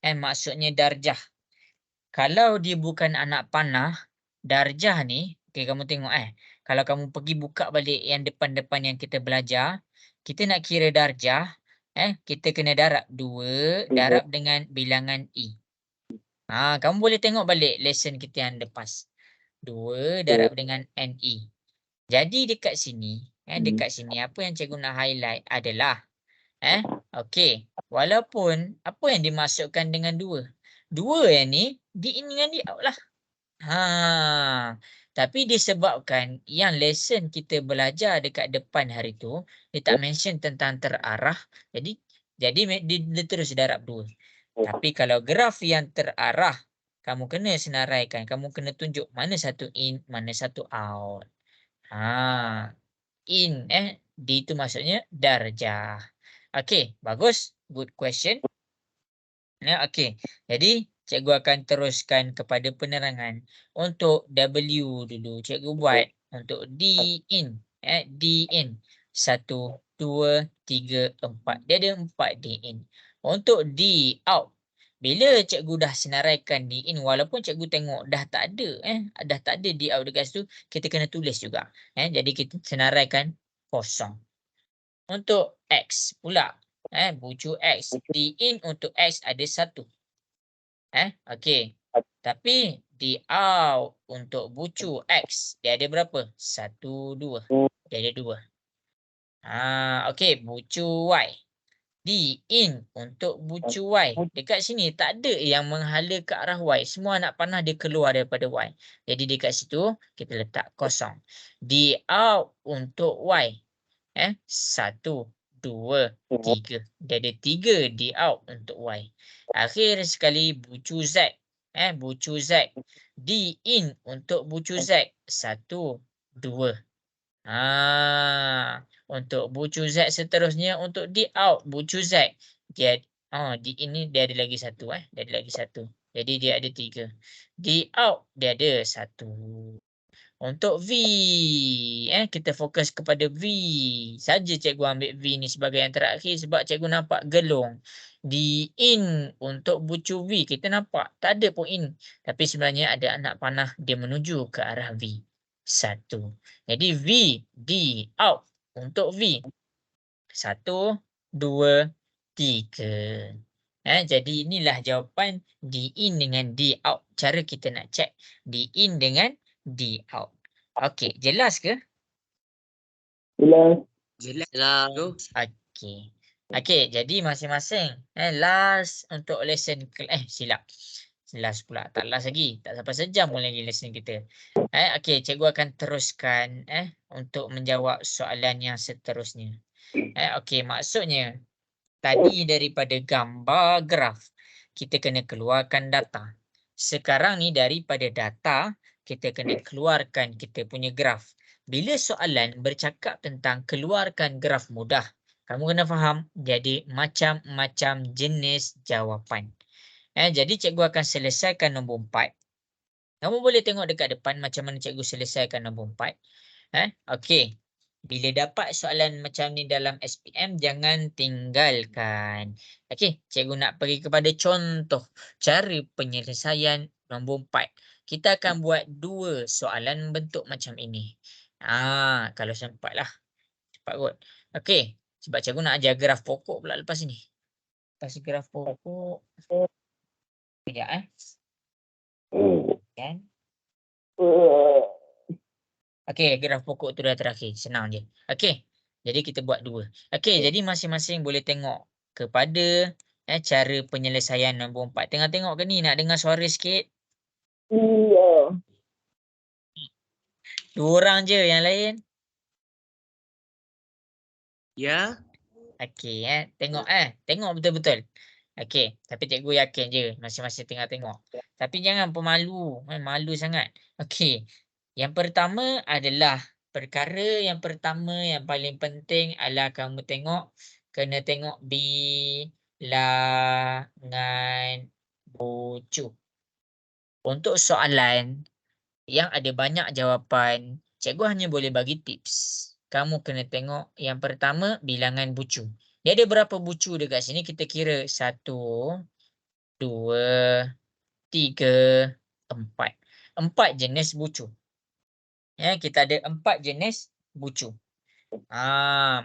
Maksudnya darjah. Kalau dia bukan anak panah, darjah ni, okey kamu tengok kalau kamu pergi buka balik yang depan-depan yang kita belajar, kita nak kira darjah, kita kena darab 2 darab dengan bilangan E. Kamu boleh tengok balik lesson kita yang lepas. 2 darab dengan NE. Jadi dekat sini, dekat sini apa yang cikgu nak highlight adalah okey, walaupun apa yang dimasukkan dengan 2? 2 yang ni di in dengan di out lah. Tapi disebabkan yang lesson kita belajar dekat depan hari tu, dia tak mention tentang terarah. Jadi dia terus darab 2. Tapi kalau graf yang terarah, kamu kena senaraikan. Kamu kena tunjuk mana satu in, mana satu out. In, D itu maksudnya darjah. Okey, bagus. Good question. Okey. Jadi, cikgu akan teruskan kepada penerangan. Untuk W dulu, cikgu buat untuk D in. D in. 1, 2, 3, 4. Dia ada 4 D in. Untuk D out. Bila cikgu dah senaraikan D in, walaupun cikgu tengok dah tak ada. Dah tak ada D out dekat situ, kita kena tulis juga. Jadi, kita senaraikan kosong. Untuk X pula. Bucu X. D in untuk X ada 1. Okey. Tapi di out untuk bucu X, dia ada berapa? 1, 2. Dia ada 2. Okey, bucu Y. Di in untuk bucu Y. Dekat sini tak ada yang menghala ke arah Y. Semua anak panah dia keluar daripada Y. Jadi dekat situ kita letak kosong. Di out untuk Y. 1, 2, 3. Dia ada 3 di out untuk Y. Akhir sekali bucu Z. Bucu Z. Di in untuk bucu Z. 1, 2. Untuk bucu Z seterusnya untuk di out bucu Z. Dia di ini dia ada lagi 1 dia ada lagi 1. Jadi dia ada 3. Di out dia ada 1. Untuk V, kita fokus kepada V. Saja cikgu ambil V ni sebagai yang terakhir sebab cikgu nampak gelung. Di in untuk bucu V kita nampak tak ada pun in. Tapi sebenarnya ada anak panah dia menuju ke arah V. 1. Jadi V di out untuk V. 1, 2, 3. Jadi inilah jawapan di in dengan di out. Cara kita nak check di in dengan di out. Okey, jelas ke?
Jelas.
Jelas. Go.
Okey. Okey, jadi masing-masing last untuk lesson silap. Last pula. Tak last lagi. Tak sampai sejam pun lagi lesson kita. Okey, cikgu akan teruskan untuk menjawab soalan yang seterusnya. Okey, maksudnya tadi daripada gambar graf kita kena keluarkan data. Sekarang ni daripada data kita kena keluarkan kita punya graf. Bila soalan bercakap tentang keluarkan graf mudah, kamu kena faham jadi macam-macam jenis jawapan. Jadi cikgu akan selesaikan nombor 4. Kamu boleh tengok dekat depan macam mana cikgu selesaikan nombor 4. Okey. Bila dapat soalan macam ni dalam SPM, jangan tinggalkan. Okey, cikgu nak pergi kepada contoh cara penyelesaian nombor 4. Kita akan buat 2 soalan bentuk macam ini. Kalau sempatlah. Cepat kot. Okey, sebab cikgu nak ajar graf pokok pula lepas ni. Lepas graf pokok. Sekejap Kan? Okey, graf pokok tu dah terakhir. Senang je. Okey. Jadi kita buat 2. Okey, jadi masing-masing boleh tengok kepada cara penyelesaian nombor 4. Tengah tengok ke ni? Nak dengar suara sikit?
Iya.
2 orang je, yang lain?
Ya.
Okey, tengok tengok betul-betul. Okey, tapi cikgu yakin je masing-masing tengah tengok. Tapi jangan pemalu, malu sangat. Okey. Yang pertama adalah perkara yang pertama yang paling penting adalah kamu kena tengok bilangan bucu. Untuk soalan yang ada banyak jawapan, cikgu hanya boleh bagi tips. Kamu kena tengok yang pertama bilangan bucu. Dia ada berapa bucu dekat sini? Kita kira 1, 2, 3, 4. 4 jenis bucu. Kita ada 4 jenis bucu.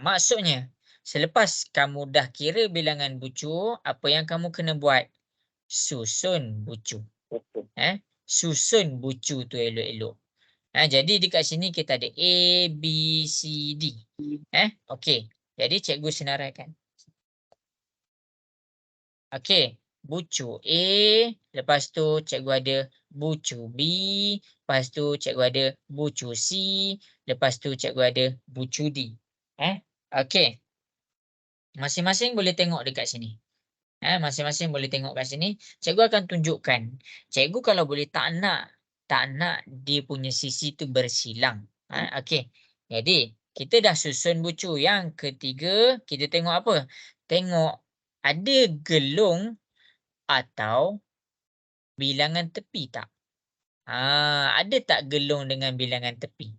Maksudnya selepas kamu dah kira bilangan bucu, apa yang kamu kena buat? Susun bucu. Susun bucu tu elok-elok. Jadi dekat sini kita ada A, B, C, D. Okey. Jadi cikgu senaraikan. Okey. Bucu A, lepas tu cikgu ada bucu B, lepas tu cikgu ada bucu C, lepas tu cikgu ada bucu D. Okey. Masing-masing boleh tengok dekat sini. Masing-masing boleh tengok kat sini. Cikgu akan tunjukkan. Cikgu kalau boleh tak nak dia punya sisi tu bersilang. Okey. Jadi, kita dah susun bucu. Yang ketiga, kita tengok apa? Tengok ada gelung atau bilangan tepi tak? Ada tak gelung dengan bilangan tepi?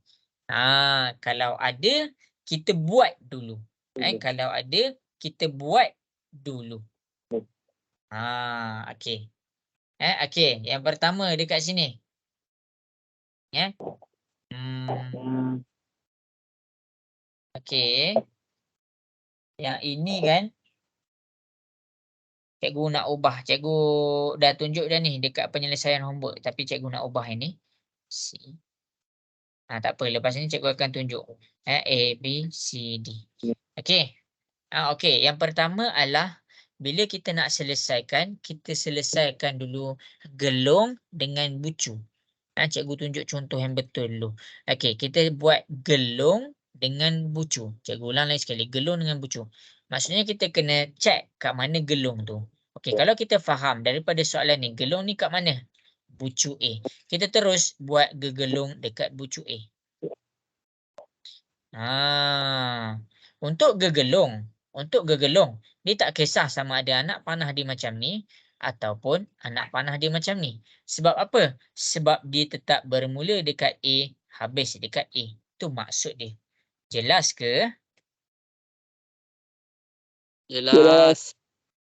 Kalau ada, kita buat dulu. Kalau ada, kita buat dulu. Okey. Okey, yang pertama dekat sini. Okey. Yang ini kan Cikgu nak ubah. Cikgu dah tunjuk dah ni dekat penyelesaian homework. Tapi cikgu nak ubah ini. C. Tak apa. Lepas ni cikgu akan tunjuk. A, B, C, D. Okey. Okey. Yang pertama adalah bila kita nak selesaikan, kita selesaikan dulu gelung dengan bucu. Cikgu tunjuk contoh yang betul dulu. Okey. Kita buat gelung dengan bucu. Cikgu ulang lagi sekali. Gelung dengan bucu. Maksudnya kita kena check kat mana gelung tu. Okey, kalau kita faham daripada soalan ni, gelung ni kat mana? Bucu A. Kita terus buat gegelung dekat bucu A. Untuk gegelung, dia tak kisah sama ada anak panah dia macam ni ataupun anak panah dia macam ni. Sebab apa? Sebab dia tetap bermula dekat A, habis dekat A. Itu maksud dia. Jelas ke?
Jelas.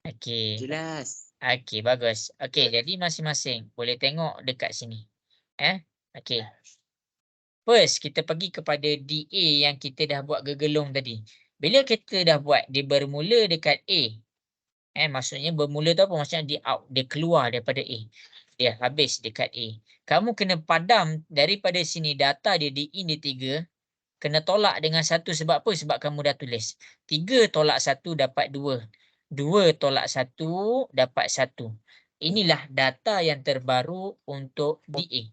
Okey.
Jelas.
Okey, bagus. Okey, jadi masing-masing boleh tengok dekat sini. Okey. First, kita pergi kepada DA yang kita dah buat gegelung tadi. Bila kita dah buat, dia bermula dekat A. Maksudnya bermula tu apa? Maksudnya dia out, dia keluar daripada A. Dia habis dekat A. Kamu kena padam daripada sini data dia di in dia 3. Kena tolak dengan 1 sebab apa? Sebab kamu dah tulis. 3 tolak 1 dapat 2. 2 tolak 1 dapat 1. Inilah data yang terbaru untuk DA.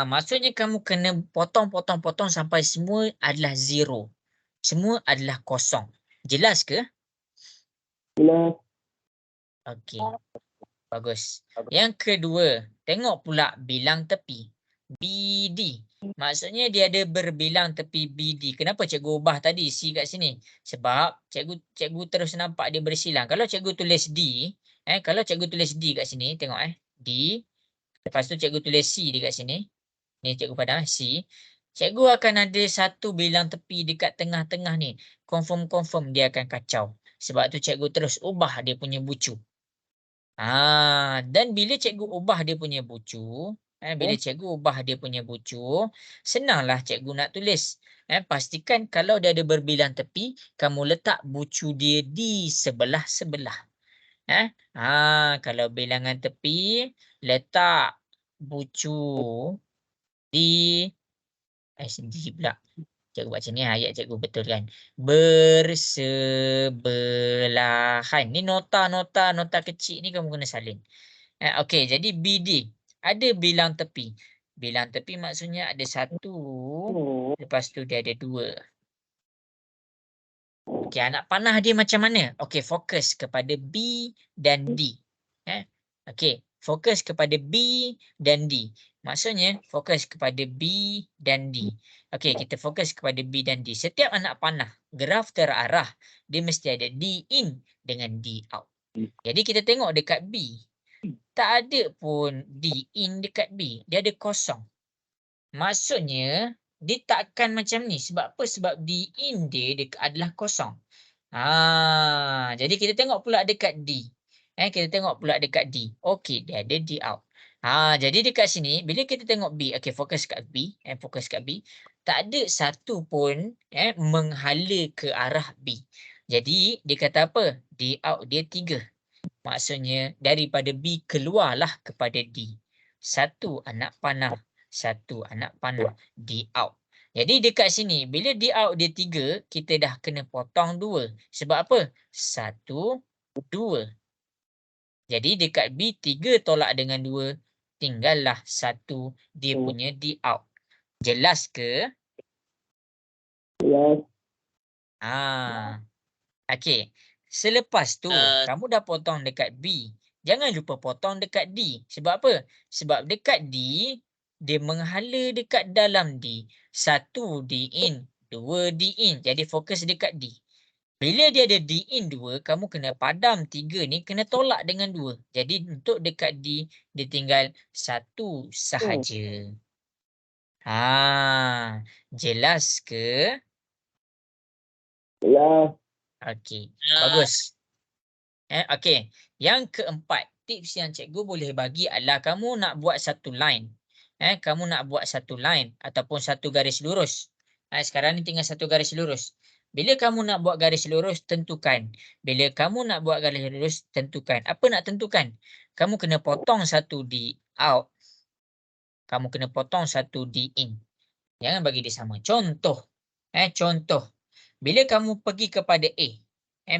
Maksudnya kamu kena potong sampai semua adalah 0. Semua adalah kosong. Jelas ke?
Jelas.
Okey. Bagus. Yang kedua, tengok pula bilang tepi. BD. Maksudnya dia ada berbilang tepi BD. Kenapa cikgu ubah tadi C kat sini? Sebab cikgu terus nampak dia bersilang. Kalau cikgu tulis D, kalau cikgu tulis D kat sini, tengok D. Lepas tu cikgu tulis C dekat sini. Ni cikgu padam C. Cikgu akan ada satu bilang tepi dekat tengah-tengah ni. Confirm dia akan kacau. Sebab tu cikgu terus ubah dia punya bucu. Dan bila cikgu ubah dia punya bucu, senanglah cikgu nak tulis. Pastikan kalau dia ada berbilang tepi, kamu letak bucu dia di sebelah-sebelah. Kalau bilangan tepi, letak bucu di sendiri pula. Cikgu buat macam ni, ayat cikgu betul kan? Bersebelahan. Ni nota kecil ni kamu kena salin. Okey, jadi BD. Ada bilang tepi. Bilang tepi maksudnya ada 1. Lepas tu dia ada 2. Okey, anak panah dia macam mana? Okey, fokus kepada B dan D. Okey, fokus kepada B dan D. Maksudnya fokus kepada B dan D. Okey, kita fokus kepada B dan D. Setiap anak panah, graf terarah, dia mesti ada D in dengan D out. Jadi kita tengok dekat B. Tak ada pun D in dekat B. Dia ada kosong. Maksudnya, dia takkan macam ni. Sebab apa? Sebab D in dia adalah kosong. Jadi kita tengok pula dekat D. Kita tengok pula dekat D. Okey, dia ada D out. Jadi dekat sini, bila kita tengok B, okey, fokus kat B. Fokus kat B. Tak ada satu pun menghala ke arah B. Jadi, dia kata apa? D out dia 3. Maksudnya, daripada B keluarlah kepada D. 1 anak panah. 1 anak panah. D out. Jadi dekat sini, bila D out dia 3, kita dah kena potong 2. Sebab apa? 1, 2. Jadi dekat B, 3 tolak dengan 2. Tinggallah 1 dia punya D out. Jelas ke?
Jelas.
Okey. Selepas tu, kamu dah potong dekat B. Jangan lupa potong dekat D. Sebab apa? Sebab dekat D, dia menghala dekat dalam D. 1 D in, 2 D in. Jadi fokus dekat D. Bila dia ada D in 2, kamu kena padam 3 ni, kena tolak dengan 2. Jadi untuk dekat D, dia tinggal 1 sahaja. Jelas ke?
Jelas.
Okey, bagus. Okey, yang keempat, tips yang cikgu boleh bagi adalah kamu nak buat satu line. Kamu nak buat satu line ataupun satu garis lurus. Sekarang ni tinggal satu garis lurus. Bila kamu nak buat garis lurus, tentukan. Bila kamu nak buat garis lurus, tentukan. Apa nak tentukan? Kamu kena potong satu di out. Kamu kena potong satu di in. Jangan bagi dia sama. Contoh. Contoh. Bila kamu pergi kepada A.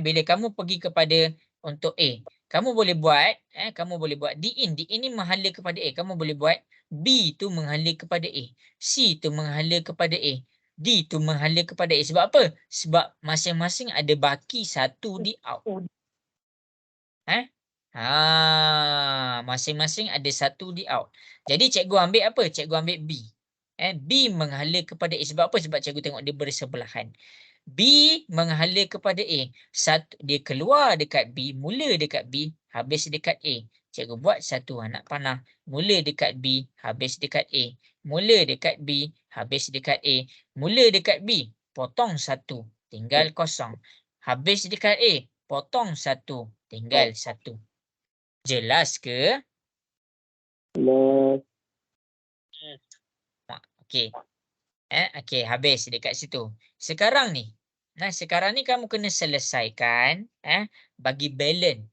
Bila kamu pergi kepada untuk A. Kamu boleh buat. Kamu boleh buat di in. Di in ni menghala kepada A. Kamu boleh buat B tu menghala kepada A. C tu menghala kepada A. D tu menghala kepada A. Sebab apa? Sebab masing-masing ada baki satu di out. Masing-masing ada satu di out. Jadi cikgu ambil apa? Cikgu ambil B. B menghala kepada A. Sebab apa? Sebab cikgu tengok dia bersebelahan. B menghala kepada A. Satu, dia keluar dekat B, mula dekat B, habis dekat A. Cikgu buat satu anak panah. Mula dekat B, habis dekat A. Mula dekat B, habis dekat A. Mula dekat B, potong satu, tinggal kosong. Habis dekat A, potong satu, tinggal satu. Jelas ke?
Jelas.
Okey. Okey, habis dekat situ. Sekarang ni, sekarang ni kamu kena selesaikan bagi balance.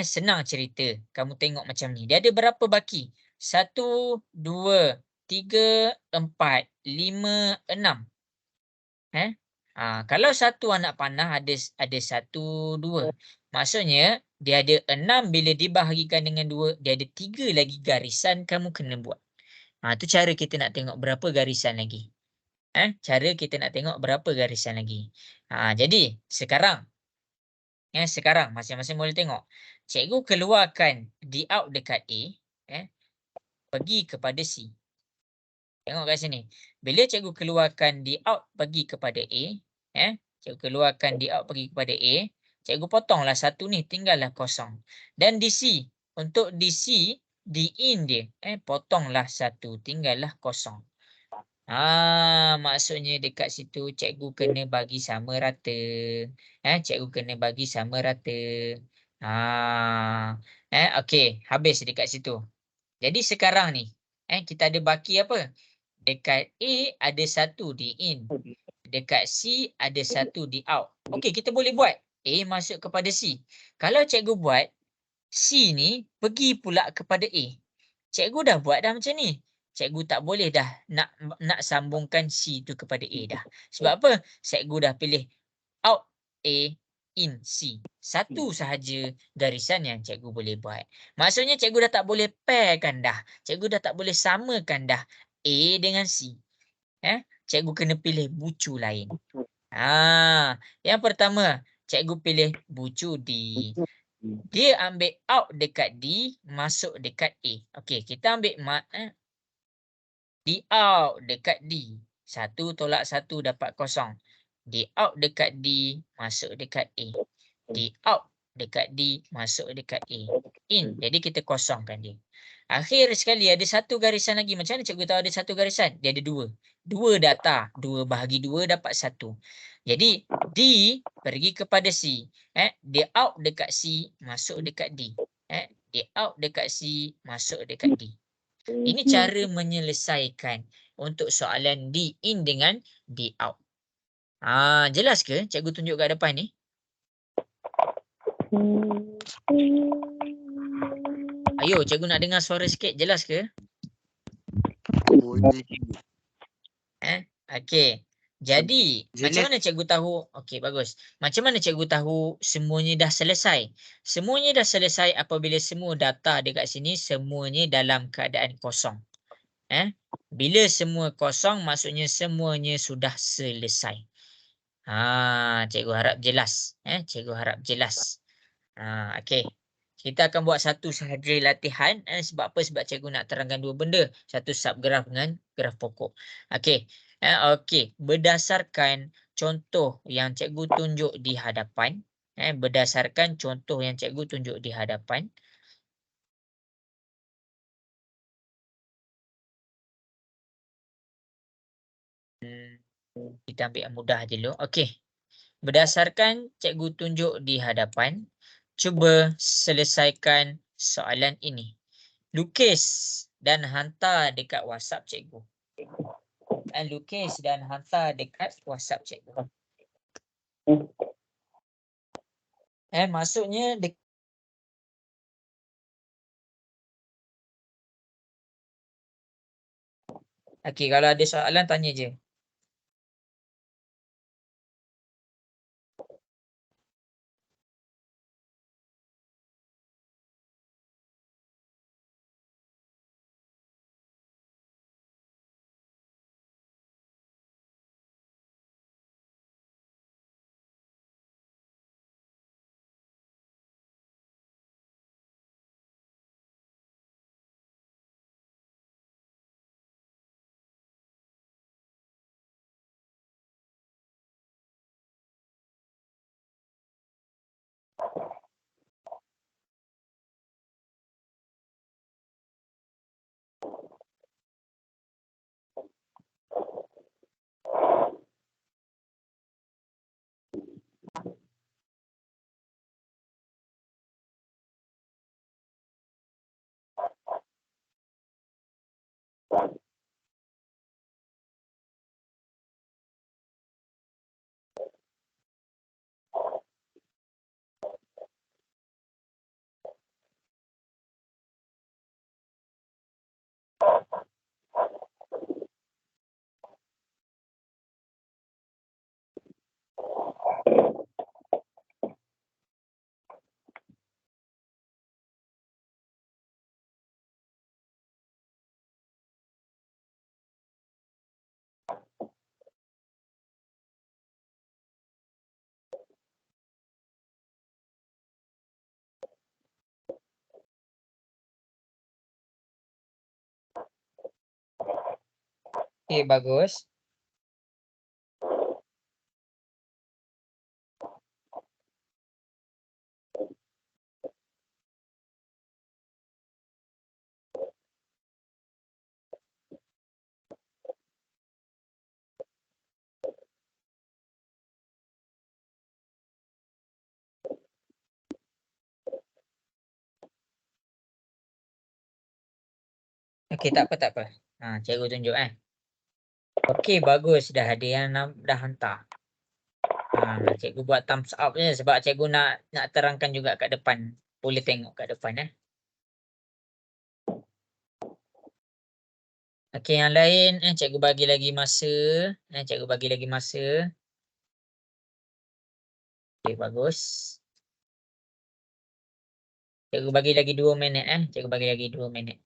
Senang cerita. Kamu tengok macam ni. Dia ada berapa baki? 1, 2, 3, 4, 5, 6. Kalau satu anak panah ada 1, 2. Maksudnya dia ada 6 bila dibahagikan dengan 2, dia ada 3 lagi garisan kamu kena buat. Tu cara kita nak tengok berapa garisan lagi. Cara kita nak tengok berapa garisan lagi. Jadi sekarang sekarang masing-masing boleh tengok. Cikgu keluarkan di out dekat A, pergi kepada C. Tengok kat sini. Bila cikgu keluarkan di out pergi kepada A, cikgu keluarkan di out pergi kepada A, cikgu potonglah satu ni, tinggallah kosong. Dan di C, untuk di C, di in dia, potonglah satu, tinggallah kosong. Maksudnya dekat situ cikgu kena bagi sama rata. Cikgu kena bagi sama rata. Okey, habis dekat situ. Jadi sekarang ni, kita ada baki apa? Dekat A ada satu di in. Dekat C ada satu di out. Okey, kita boleh buat. A masuk kepada C. Kalau cikgu buat, C ni pergi pula kepada A. Cikgu dah buat dah macam ni. Cikgu tak boleh dah nak sambungkan C tu kepada A dah. Sebab apa? Cikgu dah pilih out A, in C. Satu sahaja garisan yang cikgu boleh buat. Maksudnya cikgu dah tak boleh pairkan dah. Cikgu dah tak boleh samakan dah A dengan C. Cikgu kena pilih bucu lain. Yang pertama, cikgu pilih bucu D. Dia ambil out dekat D, masuk dekat A. Okey, kita ambil D out dekat D. 1 tolak 1 dapat kosong. D out dekat D, masuk dekat A. D out dekat D, masuk dekat A. In, jadi kita kosongkan dia. Akhir sekali ada satu garisan lagi. Macam mana cikgu tahu ada satu garisan? Dia ada 2. 2 data. 2 bahagi 2 dapat 1. Jadi D pergi kepada C. Dia out dekat C, masuk dekat D. Dia out dekat C, masuk dekat D. Ini cara menyelesaikan untuk soalan D in dengan D out. Jelas ke? Cikgu tunjuk kat depan ni. Ayo, cikgu nak dengar suara sikit. Jelas ke?
Boleh.
Okey. Jadi,
Jelas.
macam mana cikgu tahu? Okey, bagus. Macam mana cikgu tahu semuanya dah selesai? Semuanya dah selesai apabila semua data dekat sini semuanya dalam keadaan kosong. Bila semua kosong, maksudnya semuanya sudah selesai. Cikgu harap jelas. Cikgu harap jelas. Okey. Kita akan buat satu sahaja latihan. Sebab apa? Sebab cikgu nak terangkan dua benda. Satu subgraf dengan graf pokok. Okey. Okey. Berdasarkan contoh yang cikgu tunjuk di hadapan. Berdasarkan contoh yang cikgu tunjuk di hadapan. Kita ambil yang mudah dulu. Okey. Berdasarkan cikgu tunjuk di hadapan, cuba selesaikan soalan ini. Lukis dan hantar dekat WhatsApp cikgu. Lukis dan hantar dekat WhatsApp cikgu. Maksudnya Okey, kalau ada soalan tanya je. Okey, bagus. Okey, tak apa, tak apa. Cikgu tunjuk Okey, bagus. Dah ada yang dah hantar. Cikgu buat thumbs up je sebab cikgu nak terangkan juga kat depan. Boleh tengok kat depan Okey, yang lain cikgu bagi lagi masa. Cikgu bagi lagi masa. Okey, bagus. Cikgu bagi lagi 2 minit Cikgu bagi lagi 2 minit.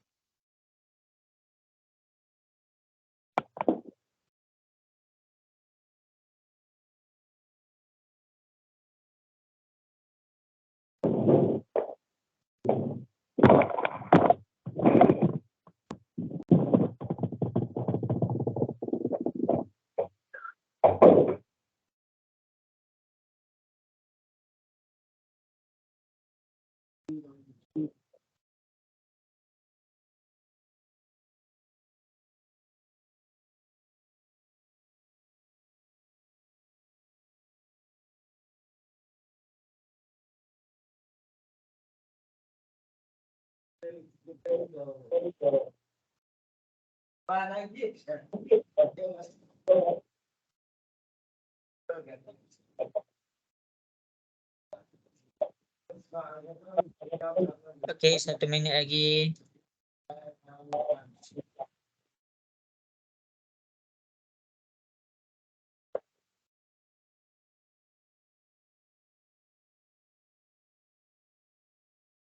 Okey, 1 minit lagi.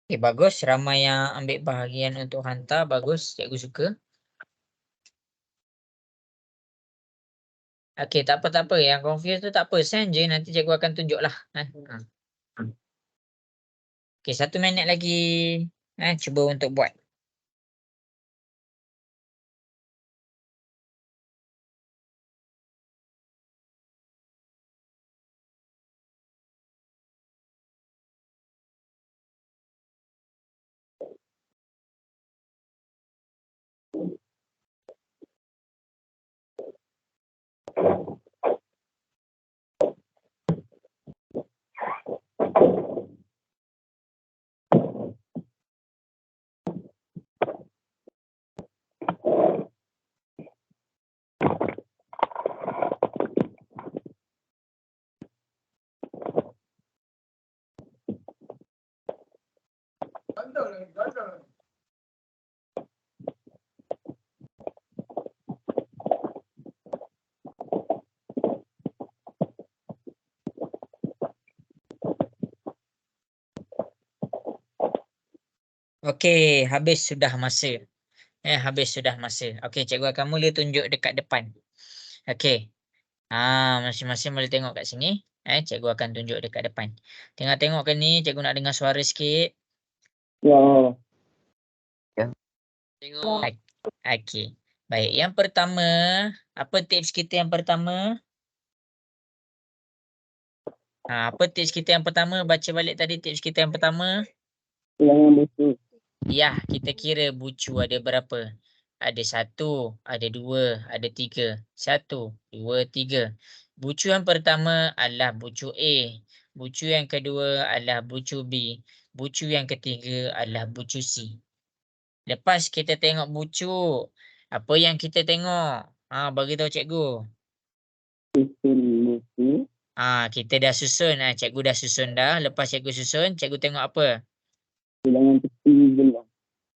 Okey, bagus. Ramai yang ambil bahagian untuk hantar. Bagus, cikgu suka. Okey, tak apa, tak apa. Yang confuse tu tak apa. Send je, nanti cikgu akan tunjuklah. Okey, 1 minit lagi. Cuba untuk buat. Okey, habis sudah masa. Habis sudah masa. Okey, cikgu akan mula tunjuk dekat depan. Okey. Masing-masing boleh tengok kat sini. Cikgu akan tunjuk dekat depan. Tengah tengok ke ni, cikgu nak dengar suara sikit.
Ya.
Tengok.
Okey. Baik, yang pertama, apa tips kita yang pertama? Apa tips kita yang pertama? Baca balik tadi tips kita yang pertama.
Ulangan buku.
Ya, kita kira bucu ada berapa? Ada 1, ada 2, ada 3. 1, 2, 3. Bucu yang pertama adalah bucu A. Bucu yang kedua adalah bucu B. Bucu yang ketiga adalah bucu C. Lepas kita tengok bucu, apa yang kita tengok? Bagi tahu cikgu.
Susun buku.
Kita dah susun. Cikgu dah susun dah. Lepas cikgu susun, cikgu tengok apa?
Bilangan tepi gelang.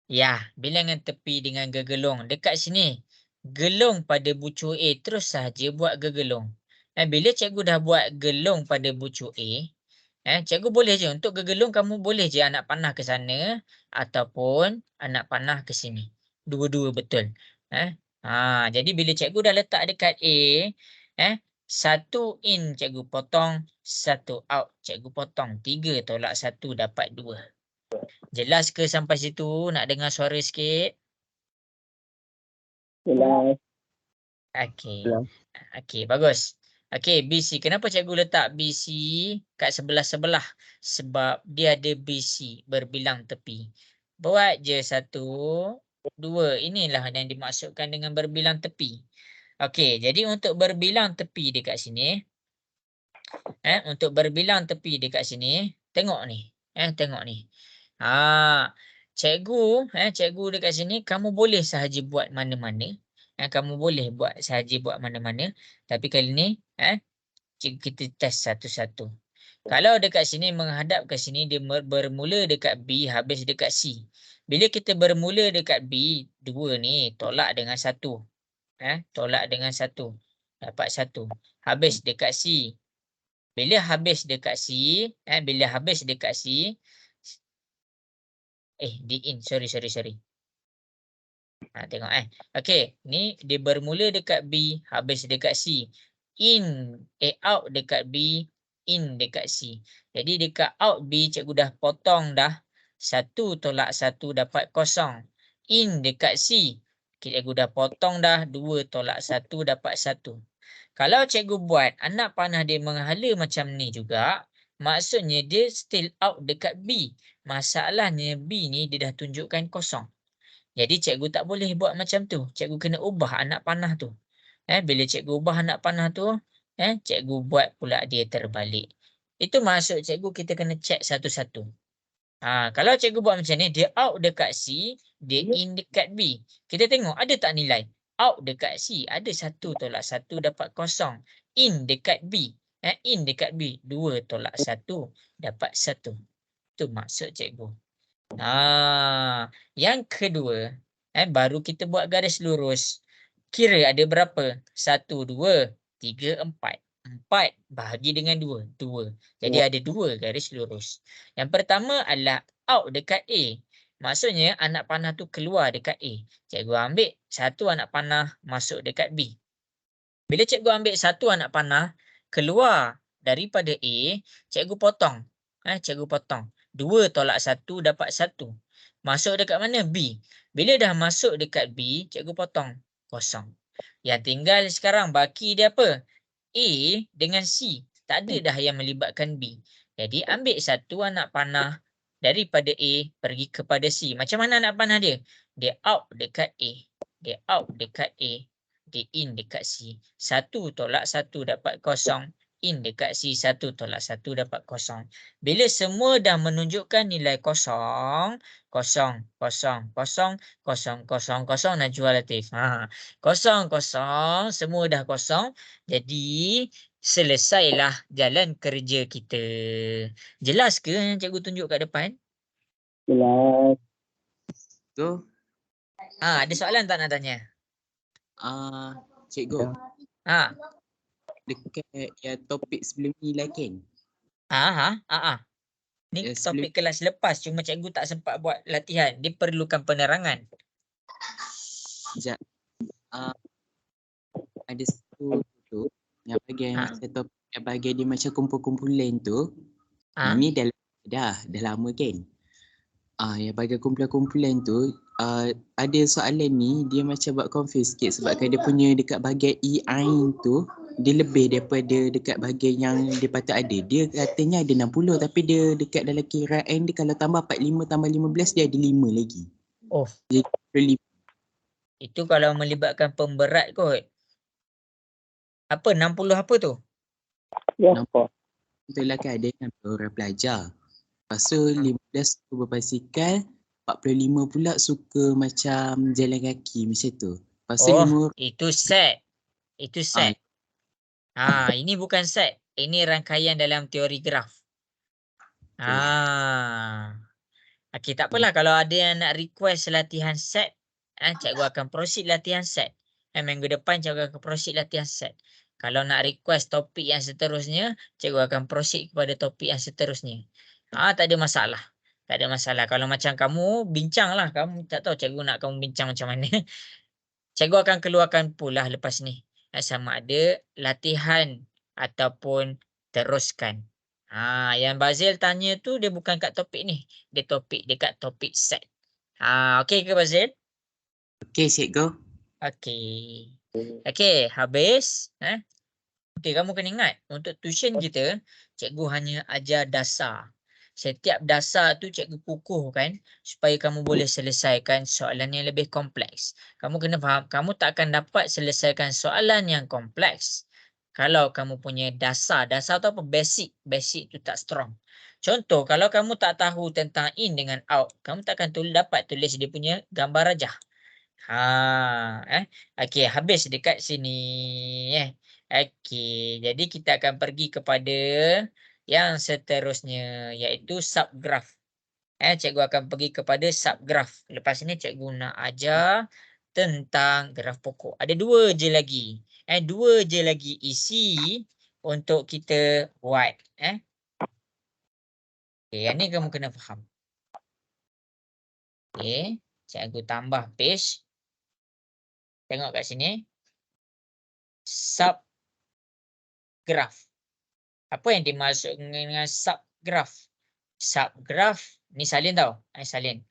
Ya, bilangan tepi dengan gegelung. Dekat sini, gelung pada bucu A terus sahaja buat gegelung. Bila cikgu dah buat gelung pada bucu A, cikgu boleh je untuk gegelung kamu boleh je anak panah ke sana ataupun anak panah ke sini. Dua-dua betul. Jadi bila cikgu dah letak dekat A, 1 in cikgu potong, 1 out cikgu potong. 3 tolak 1 dapat 2. Jelas ke sampai situ? Nak dengar suara sikit?
Jelas.
Okey.
Jelas.
Okey, bagus. Okey, BC. Kenapa cikgu letak BC kat sebelah-sebelah? Sebab dia ada BC, berbilang tepi. Buat je 1, 2. Inilah yang dimaksudkan dengan berbilang tepi. Okey, jadi untuk berbilang tepi dekat sini, untuk berbilang tepi dekat sini, tengok ni. Tengok ni. Cikgu dekat sini kamu boleh sahaja buat mana-mana. Kamu boleh buat sahaja buat mana-mana. Tapi kali ni cikgu kita test satu-satu. Kalau dekat sini menghadap ke sini dia bermula dekat B habis dekat C. Bila kita bermula dekat B, 2 ni tolak dengan 1. Tolak dengan 1. Dapat 1. Habis dekat C. Bila habis dekat C, sorry. Tengok Okey, ni dia bermula dekat B, habis dekat C. Out dekat B, in dekat C. Jadi dekat out B cikgu dah potong dah. 1 tolak 1 dapat 0. In dekat C, cikgu dah potong dah. 2 tolak 1 dapat 1. Kalau cikgu buat anak panah dia menghala macam ni juga, maksudnya dia still out dekat B. Masalahnya B ni dia dah tunjukkan 0. Jadi cikgu tak boleh buat macam tu. Cikgu kena ubah anak panah tu. Bila cikgu ubah anak panah tu, cikgu buat pula dia terbalik. Itu maksud cikgu kita kena check satu-satu. Kalau cikgu buat macam ni, dia out dekat C, dia in dekat B. Kita tengok ada tak nilai? Out dekat C, ada 1 tolak 1 dapat 0. In dekat B, in dekat B, 2 tolak 1 dapat 1. Itu maksud cikgu. Yang kedua, baru kita buat garis lurus. Kira ada berapa? 1, 2, 3, 4. 4 bahagi dengan 2. 2. Jadi ada 2 garis lurus. Yang pertama adalah out dekat A. Maksudnya anak panah tu keluar dekat A. Cikgu ambil 1 anak panah masuk dekat B. Bila cikgu ambil 1 anak panah keluar daripada A, cikgu potong. Cikgu potong. 2 tolak 1 dapat 1. Masuk dekat mana? B. Bila dah masuk dekat B, cikgu potong. 0. Yang tinggal sekarang baki dia apa? A dengan C. Tak ada dah yang melibatkan B. Jadi ambil 1 anak panah daripada A pergi kepada C. Macam mana anak panah dia? Dia out dekat A. Dia out dekat A. Dia in dekat C. 1 tolak 1 dapat 0. In dekat C, 1 tolak 1 dapat 0. Bila semua dah menunjukkan nilai 0, 0, 0, 0, 0, 0, 0, Najwa Latif. 0, 0, semua dah 0. Jadi, selesailah jalan kerja kita. Jelas ke yang cikgu tunjuk kat depan?
Jelas.
Tu,
Ada soalan tak nak tanya?
cikgu,
Ha.
dekat yang topik sebelum ni lah kan?
Ni
Ya, sebelum-
topik kelas lepas, cuma cikgu tak sempat buat latihan. Dia perlukan penerangan.
Sekejap. Ada satu tu, yang bahagian
Ha.
macam topik, yang bahagian dia macam kumpul-kumpulan tu, yang ni dah lama kan? Yang bahagian kumpulan-kumpulan tu, ada soalan ni dia macam buat confuse sikit sebabkan dia punya dekat bahagian EI tu dia lebih daripada dekat bahagian yang dia patut ada. Dia katanya ada 60 tapi dia dekat dalam kiraan dia kalau tambah 45 tambah 15 dia ada 5 lagi.
Oh,
Jadi 5.
itu kalau melibatkan pemberat kot. Apa 60 apa tu?
Ya,
Nampak? Itulah kan ada yang orang pelajar. Lepas tu 15 suka berbasikal, 45 pula suka macam jalan kaki macam tu. Lepas tu 5
itu set. Itu set. Ini bukan set. Ini rangkaian dalam teori graf. Okey, tak apalah kalau ada yang nak request latihan set, cikgu akan proceed latihan set. Minggu depan cikgu akan proceed latihan set. Kalau nak request topik yang seterusnya, cikgu akan proceed kepada topik yang seterusnya. Tak ada masalah. Tak ada masalah. Kalau macam kamu, bincanglah. Kamu tak tahu cikgu nak kamu bincang macam mana. Cikgu akan keluarkan pula lepas ni. Sama ada latihan ataupun teruskan. Yang Bazil tanya tu dia bukan kat topik ni. Dia dekat topik set. Okey ke Bazil?
Okey, cikgu.
Okey. Okey, habis. Okey, kamu kena ingat. Untuk tuition kita, cikgu hanya ajar dasar. Setiap dasar tu cikgu kukuhkan supaya kamu boleh selesaikan soalan yang lebih kompleks. Kamu kena faham, kamu tak akan dapat selesaikan soalan yang kompleks kalau kamu punya dasar. Dasar tu apa? Basic. Basic tu tak strong. Contoh, kalau kamu tak tahu tentang in dengan out, kamu tak akan dapat tulis dia punya gambar rajah. Okey, habis dekat sini. Okey, jadi kita akan pergi kepada yang seterusnya, iaitu subgraf. Cikgu akan pergi kepada subgraf. Lepas ini cikgu nak ajar tentang graf pokok. Ada 2 je lagi. 2 je lagi isi untuk kita buat. Okey, yang ni kamu kena faham. Okey, cikgu tambah page. Tengok kat sini. Subgraf. Apa yang dimaksud dengan subgraf? Subgraf ni salin tau. Salin.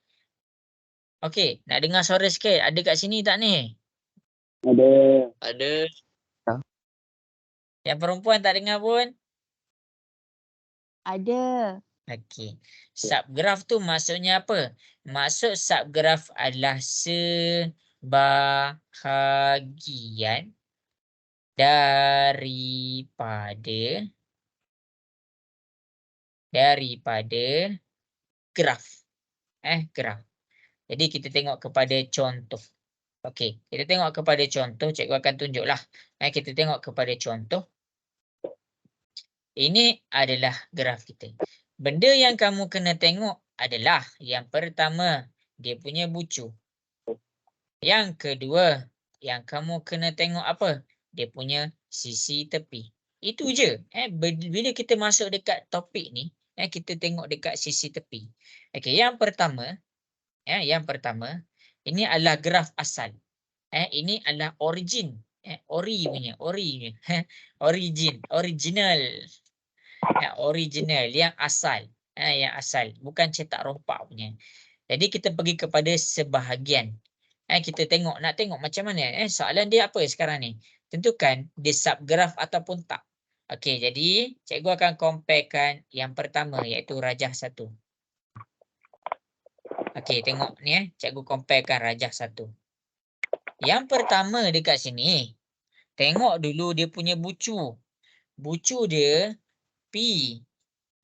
Okey, nak dengar suara sikit. Ada kat sini tak ni?
Ada.
Yang perempuan tak dengar pun?
Ada.
Okey. Subgraf tu maksudnya apa? Maksud subgraf adalah sebahagian daripada graf. Graf. Jadi kita tengok kepada contoh. Okey, kita tengok kepada contoh. Cikgu akan tunjuklah. Kita tengok kepada contoh. Ini adalah graf kita. Benda yang kamu kena tengok adalah yang pertama, dia punya bucu. Yang kedua, yang kamu kena tengok apa? Dia punya sisi tepi. Itu je. Bila kita masuk dekat topik ni, kita tengok dekat sisi tepi. Okey, yang pertama, ini adalah graf asal. Ini adalah origin. Original. Original, yang asal. Yang asal, bukan cetak rompak punya. Jadi kita pergi kepada sebahagian. Kita nak tengok macam mana. Soalan dia apa sekarang ni? Tentukan dia subgraf ataupun tak. Okey, jadi cikgu akan comparekan yang pertama iaitu rajah 1. Okey, tengok ni cikgu comparekan rajah 1. Yang pertama dekat sini, tengok dulu dia punya bucu. Bucu dia P,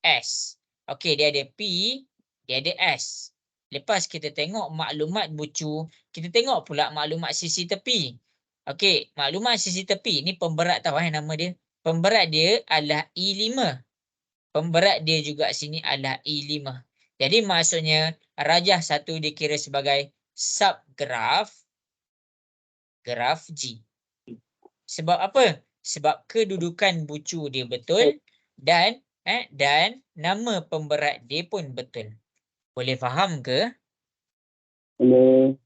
S. Okey, dia ada P, dia ada S. Lepas kita tengok maklumat bucu, kita tengok pula maklumat sisi tepi. Okey, maklumat sisi tepi ni pemberat tahu nama dia. Pemberat dia adalah E5. Pemberat dia juga sini adalah E5. Jadi maksudnya rajah satu dikira sebagai subgraf graf G. Sebab apa? Sebab kedudukan bucu dia betul dan nama pemberat dia pun betul. Boleh faham ke?
Boleh.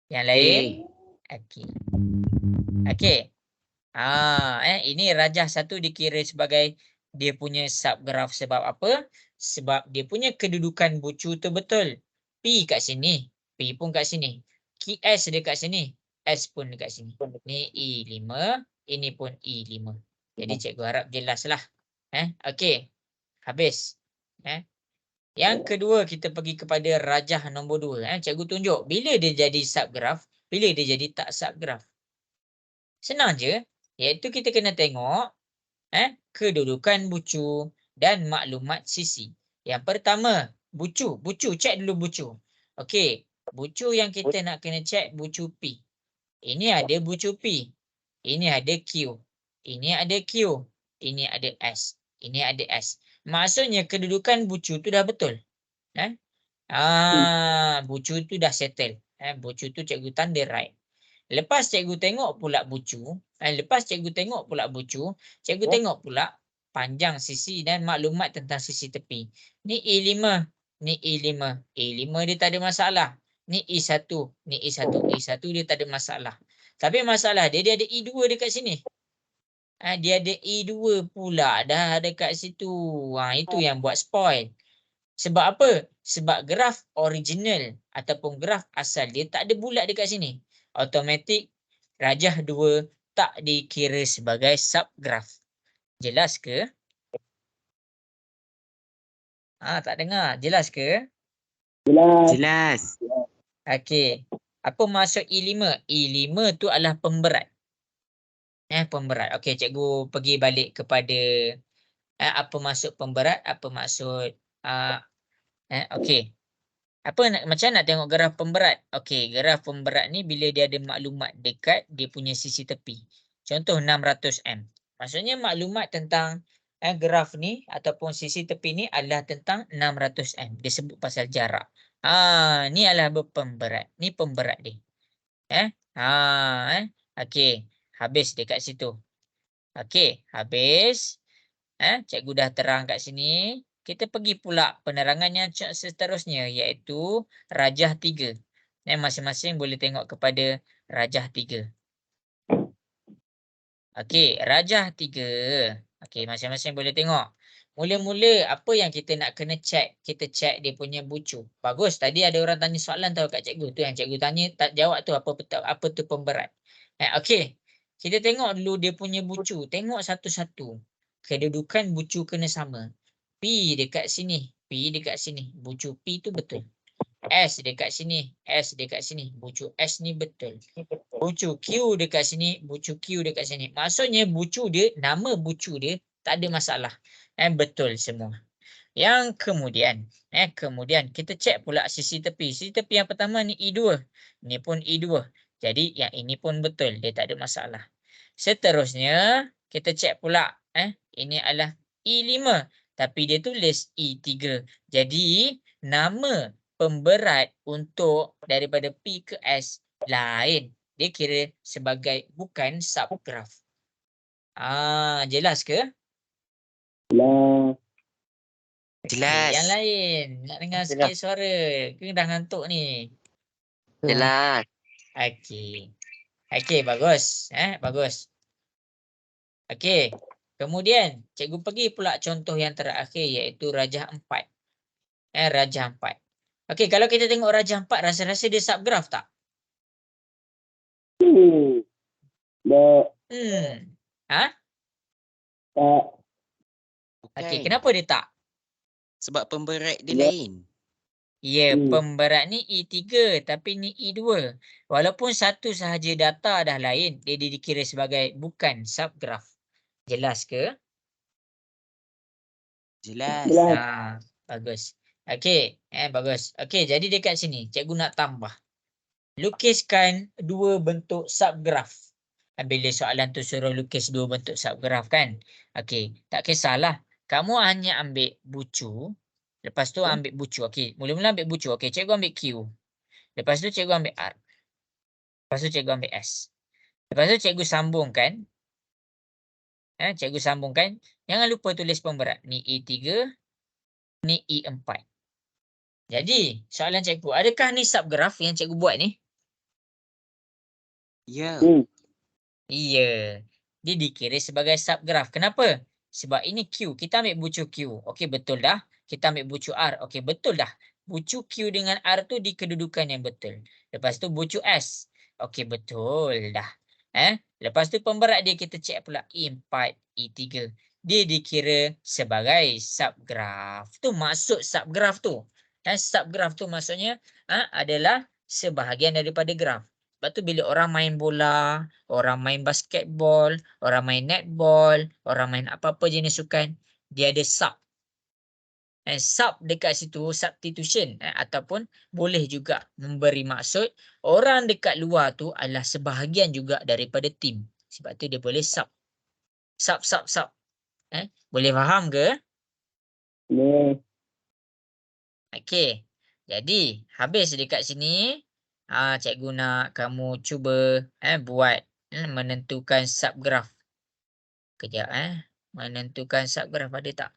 Yang lain? Okey. Okey. Ini rajah satu dikira sebagai dia punya subgraf sebab apa? Sebab dia punya kedudukan bucu tu betul. P kat sini, P pun kat sini. S dekat sini, S pun dekat sini. Ni E5, ini pun E5. Jadi cikgu harap jelaslah. Okey. Habis. Yang kedua kita pergi kepada rajah nombor 2. Cikgu tunjuk bila dia jadi subgraf, bila dia jadi tak subgraf. Senang je. Iaitu kita kena tengok kedudukan bucu dan maklumat sisi. Yang pertama, bucu. Cek dulu bucu. Okey, bucu yang kita nak kena cek bucu P. Ini ada bucu P. Ini ada Q. Ini ada Q. Ini ada S. Ini ada S. Maksudnya kedudukan bucu tu dah betul. Bucu tu dah settle. Bucu tu cikgu tanda right. Lepas cikgu tengok pula bucu, cikgu tengok pula panjang sisi dan maklumat tentang sisi tepi. Ni E5, ni E5. E5 dia tak ada masalah. Ni E1, ni E1. E1 dia tak ada masalah. Tapi masalah dia ada E2 dekat sini. Dia ada E2 pula dah dekat situ. Itu yang buat spoil. Sebab apa? Sebab graf original ataupun graf asal dia tak ada bulat dekat sini. Automatik rajah 2 tak dikira sebagai subgraf. Jelas ke? Tak dengar. Jelas ke?
Jelas.
Okey. Apa maksud E5? E5 tu adalah pemberat. Pemberat. Okey, cikgu pergi balik kepada apa maksud pemberat, apa maksud okey. Macam nak tengok graf pemberat? Okey, graf pemberat ni bila dia ada maklumat dekat dia punya sisi tepi. Contoh 600M. Maksudnya maklumat tentang graf ni ataupun sisi tepi ni adalah tentang 600M. Dia sebut pasal jarak. Ni adalah pemberat. Ni pemberat dia. Okey, habis dekat situ. Okey, habis. Cikgu dah terang kat sini. Kita pergi pula penerangan yang seterusnya iaitu rajah 3. Masing-masing boleh tengok kepada rajah 3. Okey, rajah 3. Okey, masing-masing boleh tengok. Mula-mula apa yang kita nak kena cek? Kita cek dia punya bucu. Bagus, tadi ada orang tanya soalan tahu kat cikgu. Tu yang cikgu tanya tak jawab tu apa tu pemberat. Okey. Kita tengok dulu dia punya bucu. Tengok satu-satu. Kedudukan bucu kena sama. P dekat sini. P dekat sini. Bucu P tu betul. S dekat sini. S dekat sini. Bucu S ni betul. Bucu Q dekat sini. Bucu Q dekat sini. Maksudnya bucu dia, nama bucu dia tak ada masalah. Betul semua. Yang kemudian kita cek pula sisi tepi. Sisi tepi yang pertama ni E2. Ni pun E2. Jadi yang ini pun betul. Dia tak ada masalah. Seterusnya kita cek pula. Ini adalah E5. Tapi dia tulis E3. Jadi nama pemberat untuk daripada P ke S lain. Dia kira sebagai bukan subgraf. Jelas ke?
Jelas.
Yang lain. Nak dengar sikit suara. Ke dah ngantuk ni?
Jelas.
Okey. Okey, bagus. Bagus. Okey. Kemudian, cikgu pergi pula contoh yang terakhir iaitu rajah 4. Rajah 4. Okey, kalau kita tengok rajah 4, rasa-rasa dia subgraf tak?
Tak. Tak.
Okey, kenapa dia tak?
Sebab pemberat dia lain.
Ya, pemberat ni E3 tapi ni E2. Walaupun satu sahaja data dah lain, dia dikira sebagai bukan subgraf. Jelas ke?
Jelas.
Bagus. Okey, bagus. Okey, jadi dekat sini cikgu nak tambah. Lukiskan dua bentuk subgraf. Bila soalan tu suruh lukis dua bentuk subgraf kan? Okey, tak kisahlah. Kamu hanya ambil bucu. Lepas tu ambil bucu. Okey, mula-mula ambil bucu. Okey, cikgu ambil Q. Lepas tu cikgu ambil R. Lepas tu cikgu ambil S. Lepas tu cikgu sambungkan. Cikgu sambungkan. Jangan lupa tulis pemberat. Ni E3, ni E4. Jadi, soalan cikgu, adakah ni subgraf yang cikgu buat ni?
Ya.
Iya. Dia dikira sebagai subgraf. Kenapa? Sebab ini Q. Kita ambil bucu Q. Okey, betul dah. Kita ambil bucu R. Okey, betul dah. Bucu Q dengan R tu di kedudukan yang betul. Lepas tu bucu S. Okey, betul dah. Lepas tu pemberat dia kita cek pula E4, E3. Dia dikira sebagai subgraf. Tu maksud subgraf tu. Subgraf tu maksudnya adalah sebahagian daripada graf. Sebab tu bila orang main bola, orang main basketball, orang main netball, orang main apa-apa jenis sukan, dia ada sub. Sub dekat situ, substitution ataupun boleh juga memberi maksud orang dekat luar tu adalah sebahagian juga daripada tim. Sebab tu dia boleh sub. Sub. Boleh faham ke?
Boleh.
Okey. Jadi, habis dekat sini. Cikgu nak kamu cuba buat menentukan subgraf. Kejap menentukan subgraf ada tak?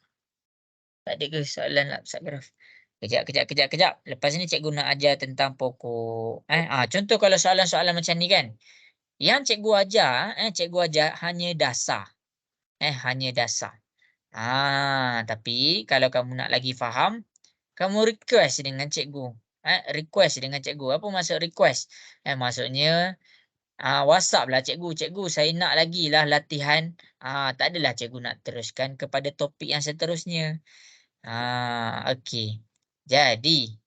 Tak ada ke soalan lah subgraf? Kejap. Lepas ni cikgu nak ajar tentang pokok. Contoh kalau soalan-soalan macam ni kan. Yang cikgu ajar hanya dasar. Hanya dasar. Tapi kalau kamu nak lagi faham, kamu request dengan cikgu. Request dengan cikgu. Apa maksud request? Maksudnya WhatsApp lah cikgu. Cikgu saya nak lagi lah latihan. Tak adalah cikgu nak teruskan kepada topik yang seterusnya. Okey. Jadi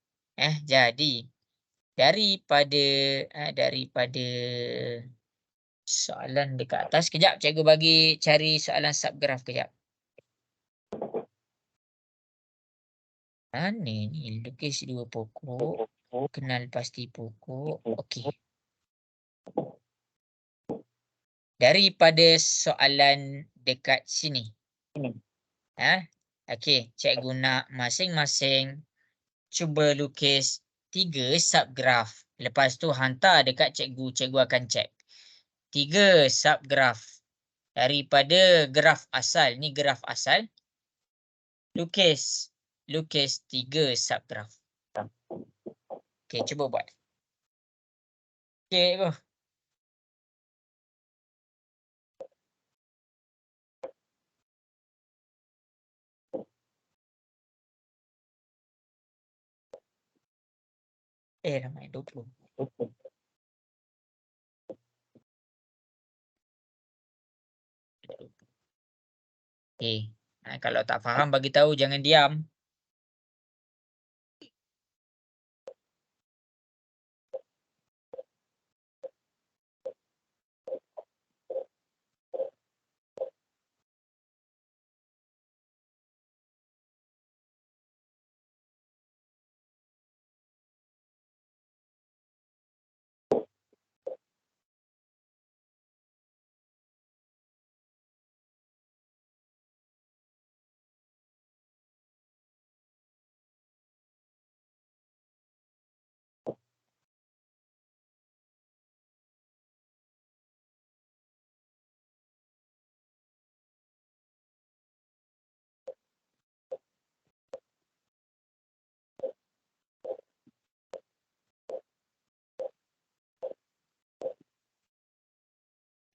daripada soalan dekat atas. Kejap cikgu bagi cari soalan subgraf kejap. Ni lukis dua pokok. Kenal pasti pokok. Okey. Daripada soalan dekat sini. Okey, cikgu nak masing-masing cuba lukis 3 subgraf. Lepas tu hantar dekat cikgu. Cikgu akan cek. 3 subgraf. Daripada graf asal. Ni graf asal. Lukis 3 subgraf. Okey, cuba buat. Okey, cikgu. Ramai 20. Okey. Kalau tak faham bagi tahu, jangan diam.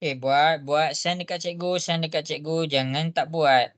Buat send dekat cikgu, jangan tak buat.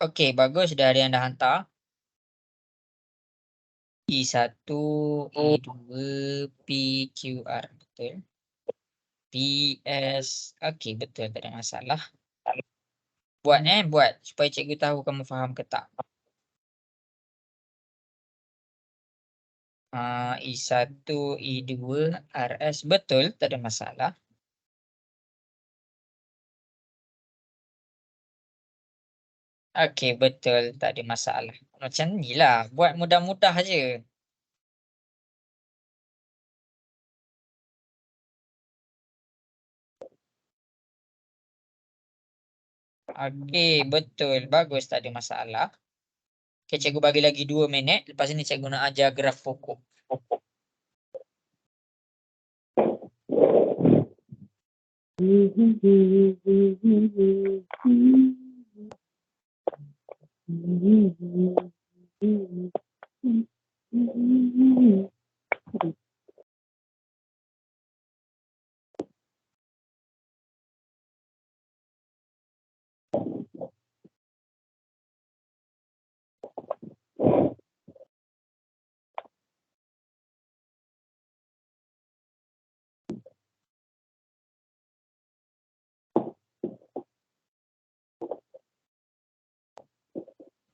Okey, bagus. Dah ada yang dah hantar. I1, I2, PQR. Betul. PS. Okey, betul. Tak ada masalah. Buat buat. Supaya cikgu tahu kamu faham ke tak. I1, I2, RS. Betul. Tak ada masalah. Okey, betul. Tak ada masalah. Macam ni lah. Buat mudah-mudah je. Okey, betul. Bagus. Tak ada masalah. Okey, cikgu bagi lagi 2 minit. Lepas ni cikgu nak ajar graf pokok.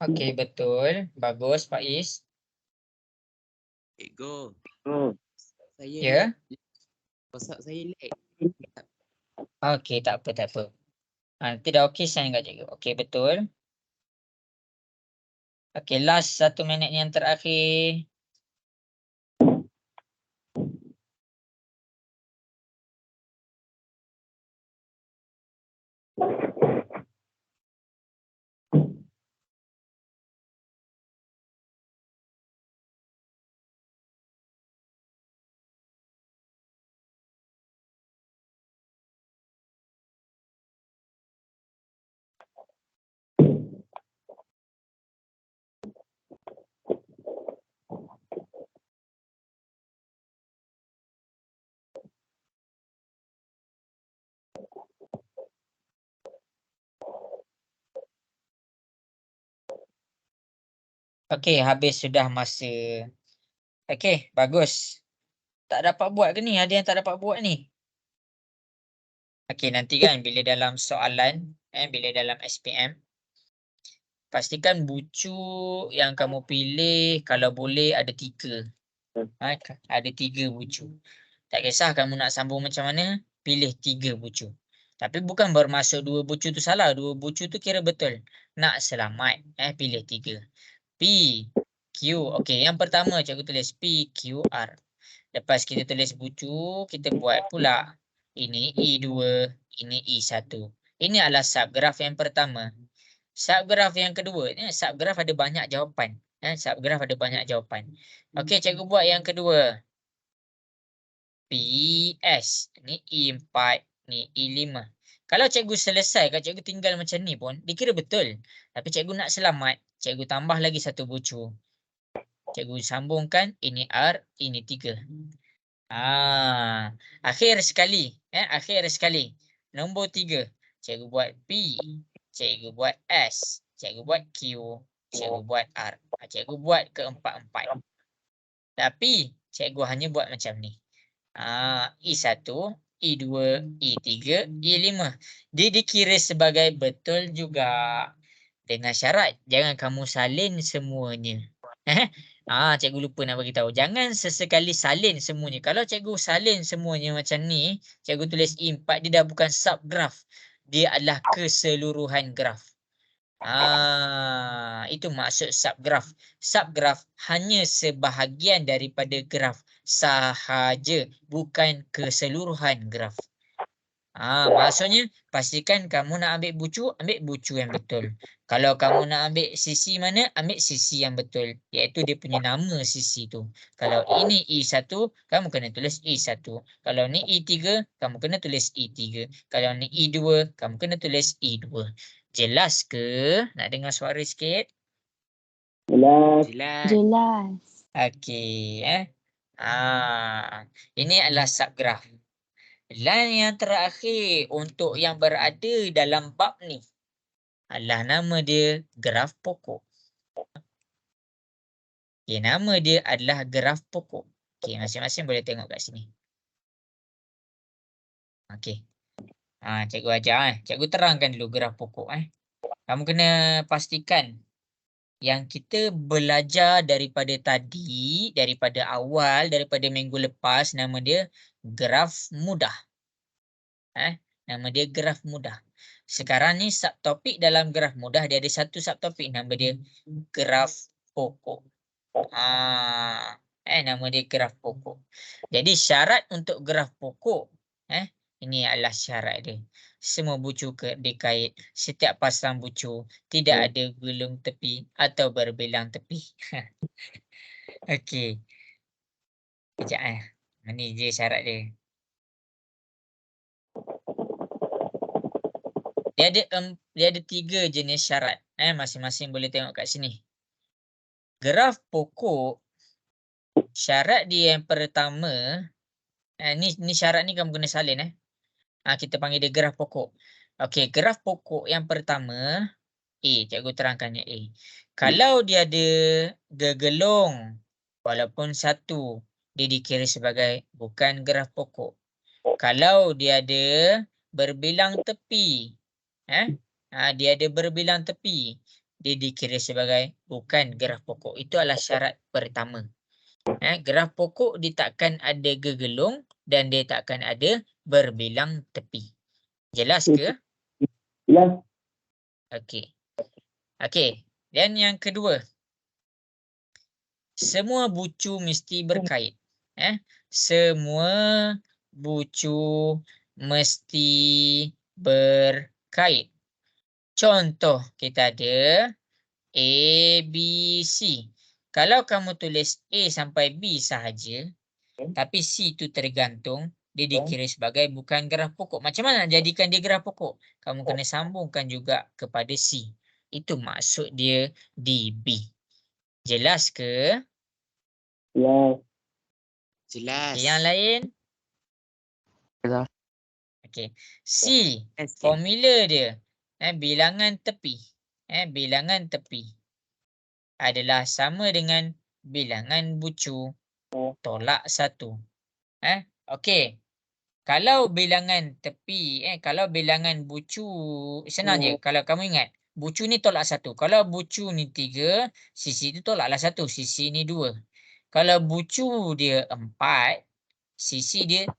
Okey, betul. Bagus, Faiz.
Cikgu, saya
Ya.
WhatsApp saya lag.
Okey, tak apa, tak apa. Nanti dah okey sign kat cikgu. Okey, betul. Okey, last 1 minit yang terakhir. Okey, habis sudah masa. Okey, bagus. Tak dapat buat ke ni? Ada yang tak dapat buat ni? Okey, nanti kan bila dalam soalan, bila dalam SPM, pastikan bucu yang kamu pilih kalau boleh ada 3. Ada 3 bucu. Tak kisah kamu nak sambung macam mana, pilih 3 bucu. Tapi bukan bermaksud 2 bucu tu salah. 2 bucu tu kira betul. Nak selamat, pilih 3. P, Q. Okey, yang pertama cikgu tulis P, Q, R. Lepas kita tulis bucu, kita buat pula. Ini I2, ini I1. Ini adalah subgraf yang pertama. Subgraf yang kedua, subgraf ada banyak jawapan. Subgraf ada banyak jawapan. Okey, cikgu buat yang kedua. PS. Ni I4, ni I5. Kalau cikgu selesai, kalau cikgu tinggal macam ni pun, dikira betul. Tapi cikgu nak selamat, cikgu tambah lagi 1 bucu. Cikgu sambungkan, ini R, ini 3. Akhir sekali. Akhir sekali. Nombor 3. Cikgu buat P. Cikgu buat S. Cikgu buat Q. Cikgu buat R. Cikgu buat keempat-empat. Tapi, cikgu hanya buat macam ni. I1, I2, I3, I5. Dia dikira sebagai betul juga. Dengan syarat, jangan kamu salin semuanya. Cikgu lupa nak beritahu. Jangan sesekali salin semuanya. Kalau cikgu salin semuanya macam ni, cikgu tulis I4, dia dah bukan subgraf. Dia adalah keseluruhan graf. Itu maksud subgraf. Subgraf hanya sebahagian daripada graf sahaja, bukan keseluruhan graf. Maksudnya pastikan kamu nak ambil bucu yang betul. Kalau kamu nak ambil sisi mana, ambil sisi yang betul, iaitu dia punya nama sisi tu. Kalau ini I1, kamu kena tulis I1. Kalau ni I3, kamu kena tulis I3. Kalau ni I2, kamu kena tulis I2. Jelas ke? Nak dengar suara sikit?
Jelas.
Jelas.
Okey, ini adalah subgraf. Dan yang terakhir untuk yang berada dalam bab ni. adalah nama dia graf pokok. Okey, nama dia adalah graf pokok. Okey, masing-masing boleh tengok kat sini. Okey. Cikgu ajar Cikgu terangkan dulu graf pokok Kamu kena pastikan yang kita belajar daripada tadi, daripada awal, daripada minggu lepas, nama dia graf mudah. Nama dia graf mudah. Sekarang ni subtopik dalam graf mudah dia ada satu subtopik, nama dia graf pokok. Nama dia graf pokok. Jadi syarat untuk graf pokok, ini adalah syarat dia. Semua bucu dikait, setiap pasang bucu tidak ada gulung tepi atau berbilang tepi. Okey. Sekejap Ini je syarat dia. Dia ada 3 jenis syarat. Masing-masing boleh tengok kat sini. Graf pokok, syarat dia yang pertama, ni syarat ni kamu kena salin kita panggil dia graf pokok. Okey, graf pokok yang pertama, cikgu terangkannya A. Kalau dia ada gegelung walaupun satu, dia dikira sebagai bukan graf pokok. Kalau dia ada berbilang tepi, dia ada berbilang tepi, dia dikira sebagai bukan graf pokok. Itu adalah syarat pertama. Graf pokok dia takkan ada gegelung dan dia takkan ada berbilang tepi. Jelas ke?
Jelas.
Okey. Dan yang kedua, semua bucu mesti berkait. Semua bucu mesti berkait. Contoh kita ada A, B, C. Kalau kamu tulis A sampai B sahaja, tapi C itu tergantung, dia dikira sebagai bukan graf pokok. Macam mana nak jadikan dia graf pokok? Kamu kena sambungkan juga kepada C. Itu maksud dia di B. Jelas ke?
Jelas.
Jelas.
Yang lain?
Jelas.
Okey. C, formula dia. Bilangan tepi. Bilangan tepi adalah sama dengan bilangan bucu tolak 1. Okey. Kalau bilangan tepi, kalau bilangan bucu, senang je. Kalau kamu ingat, bucu ni tolak 1. Kalau bucu ni 3, sisi tu tolaklah 1. Sisi ni 2. Kalau bucu dia 4, sisi dia